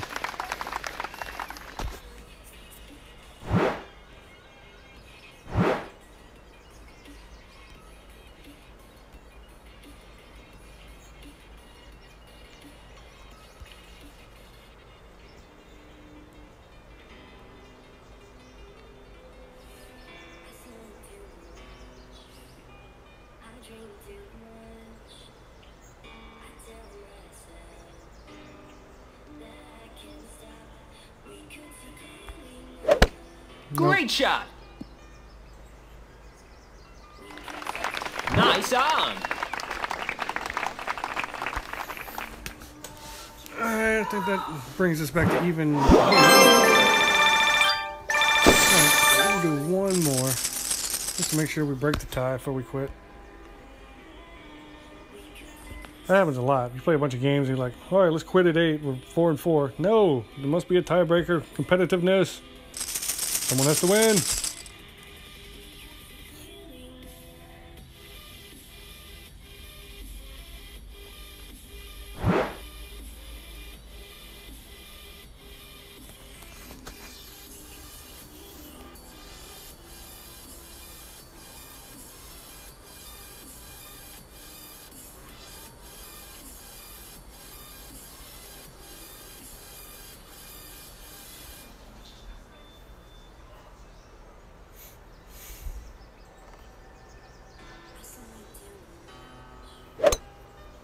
Great shot. Nice on.
I think that brings us back to even. Alright, we'll do one more. Just to make sure we break the tie before we quit. That happens a lot. You play a bunch of games and you're like, alright, let's quit at 8. We're 4-4. No, there must be a tiebreaker. Competitiveness. Someone has to win.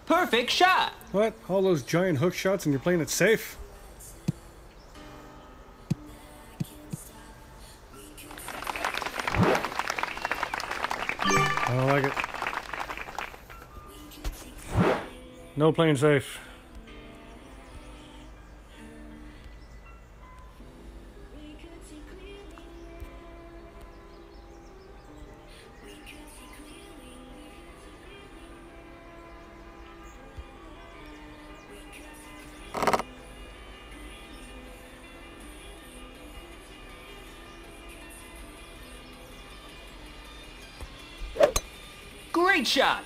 Perfect shot.
What? All those giant hook shots and you're playing it safe? I don't like it. No playing safe.
Great shot.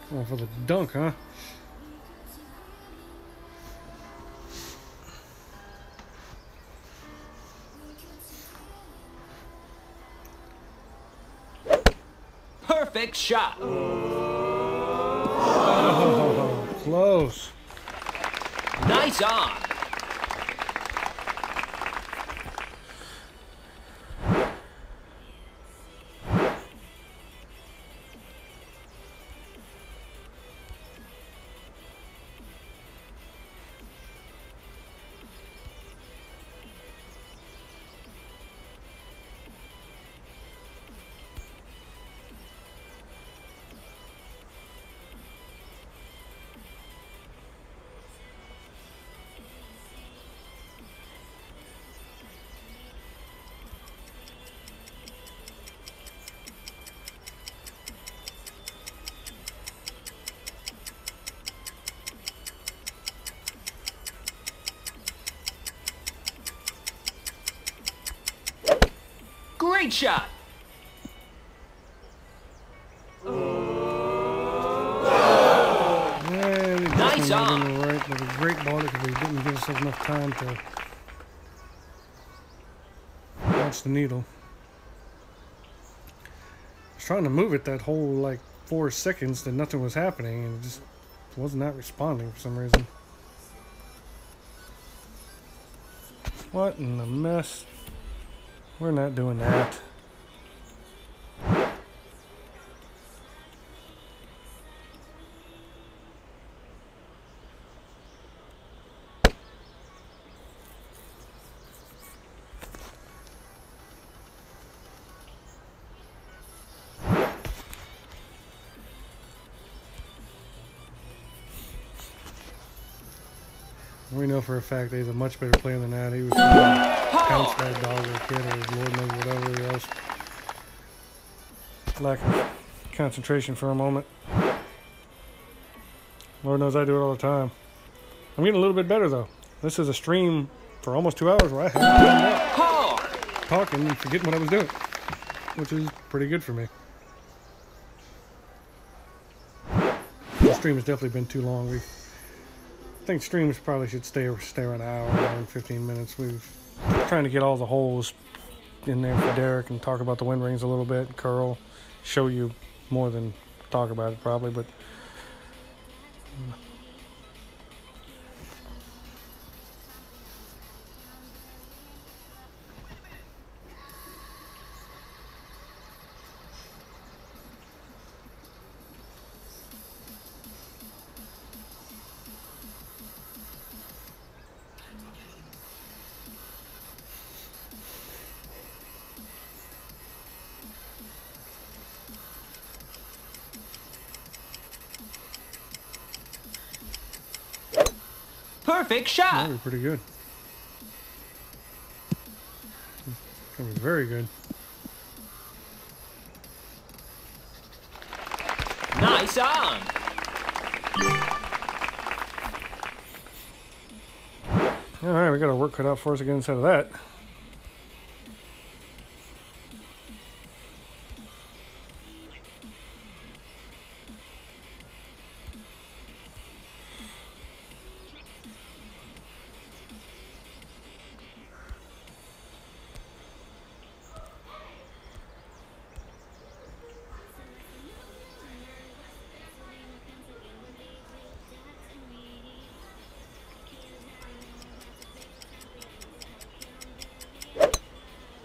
Oh, for the dunk, huh?
Perfect shot.
Oh, close.
Nice on. Great shot.
And it
Nice
just went
on.
in the right, but a great ball because he didn't give us enough time to watch the needle. I was trying to move it that whole like 4 seconds that nothing was happening, and it just was not responding for some reason. What in the mess? We're not doing that. We know for a fact that he's a much better player than that. He was trying to pounce that dog or kid or Lord knows whatever else. Lack of concentration for a moment. Lord knows I do it all the time. I'm getting a little bit better though. This is a stream for almost 2 hours where I haven't been up talking and forgetting what I was doing, which is pretty good for me. The stream has definitely been too long. I think streams probably should stay around an hour and 15 minutes. We've trying to get all the holes in there for Derek and talk about the wind rings a little bit. Curl, show you more than talk about it probably, but
Perfect shot.
that was pretty good. That was very good.
Nice on.
All right, we got our work cut out for us again instead of that.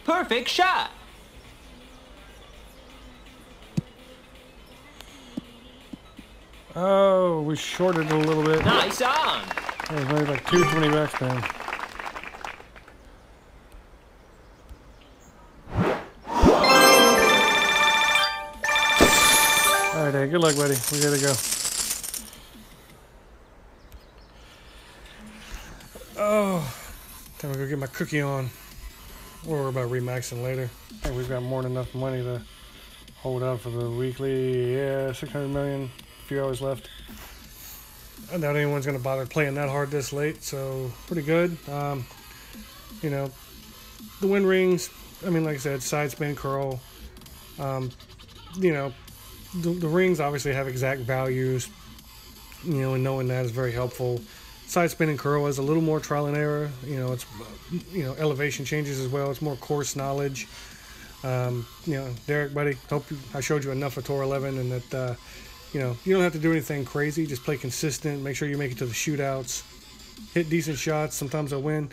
Perfect shot.
Oh, we shorted it a little bit.
Nice on.
That was maybe like 220 backspin. All right, Dave. Good luck, buddy. We gotta go. Oh, time to go get my cookie on. We'll worry about remaxing later. I think we've got more than enough money to hold out for the weekly. Yeah, 600 million. A few hours left. I doubt anyone's going to bother playing that hard this late, so pretty good. You know, the wind rings, I mean, like I said, side spin, curl. You know, the rings obviously have exact values, you know, and knowing that is very helpful. Side spin and curl is a little more trial and error. You know, it's, you know, elevation changes as well. It's more course knowledge. You know, Derek, buddy, I showed you enough of Tour 11 and that, you know, you don't have to do anything crazy. Just play consistent. Make sure you make it to the shootouts. Hit decent shots. Sometimes I win.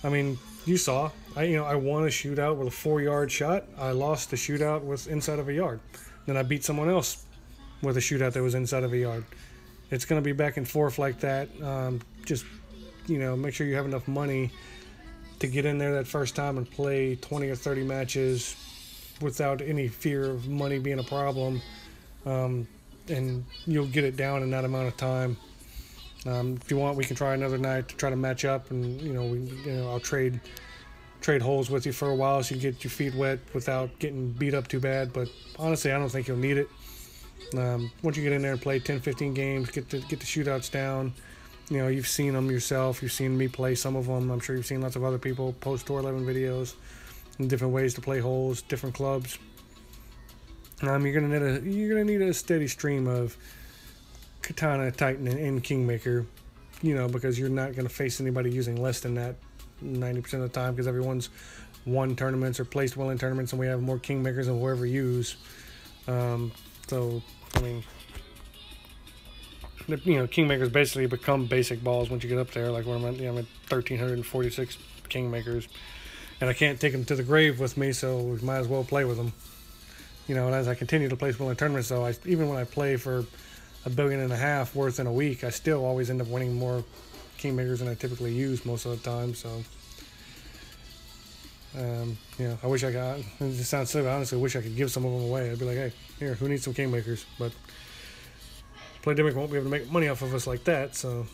I mean, you saw. I won a shootout with a 4-yard shot. I lost the shootout with inside of a yard. Then I beat someone else with a shootout that was inside of a yard. It's going to be back and forth like that. Just, you know, make sure you have enough money to get in there that first time and play 20 or 30 matches without any fear of money being a problem. And you'll get it down in that amount of time. If you want, we can try another night to try to match up, and I'll trade holes with you for a while so you get your feet wet without getting beat up too bad. But honestly, I don't think you'll need it. Once you get in there and play 10-15 games, get the shootouts down. You know, you've seen them yourself. You've seen me play some of them. I'm sure you've seen lots of other people post Tour 11 videos. and different ways to play holes, different clubs. You're gonna need a steady stream of Katana, Titan, and Kingmaker, because you're not gonna face anybody using less than that 90% of the time, because everyone's won tournaments or placed well in tournaments, and we have more Kingmakers than we'll ever use. So I mean, Kingmakers basically become basic balls once you get up there. Like when I'm at 1,346 Kingmakers, and I can't take them to the grave with me, so we might as well play with them. And as I continue to place well in tournaments, though, even when I play for $1.5 billion worth in a week, I still always end up winning more Kingmakers than I typically use most of the time. So, I wish I got. It just sounds silly, but I honestly wish I could give some of them away. I'd be like, hey, here, who needs some Kingmakers? But Playdemic won't be able to make money off of us like that, so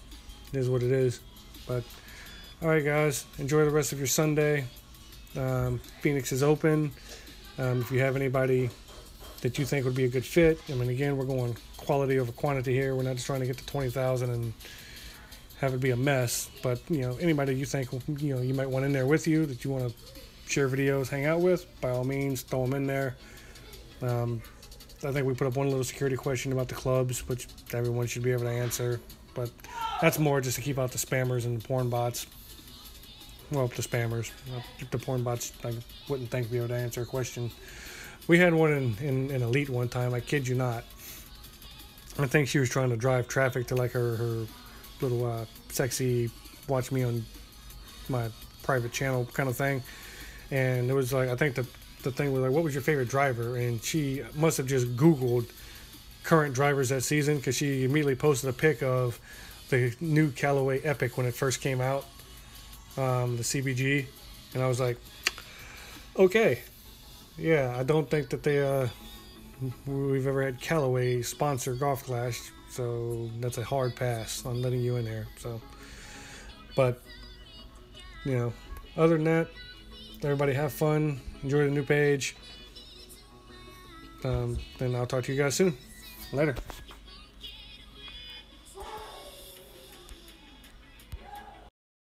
it is what it is. But all right, guys, enjoy the rest of your Sunday. Phoenix is open. If you have anybody that you think would be a good fit, I mean, again, we're going quality over quantity here. We're not just trying to get to 20,000 and have it be a mess. But anybody you think you might want in there with you, that you want to share videos, hang out with, by all means, throw them in there. I think we put up one little security question about the clubs, which everyone should be able to answer. But that's more just to keep out the spammers and the porn bots. Well, the spammers. The porn bots, I wouldn't think be able to answer a question. We had one in Elite one time, I kid you not. I think she was trying to drive traffic to like her little sexy watch me on my private channel kind of thing. And it was like, I think the thing was like, what was your favorite driver? And she must have just Googled current drivers that season, because she immediately posted a pic of the new Callaway Epic when it first came out, the CBG. And I was like, okay. Yeah, I don't think that we've ever had Callaway sponsor Golf Clash, so that's a hard pass on letting you in there. So, but other than that, everybody have fun, enjoy the new page. Then I'll talk to you guys soon. Later.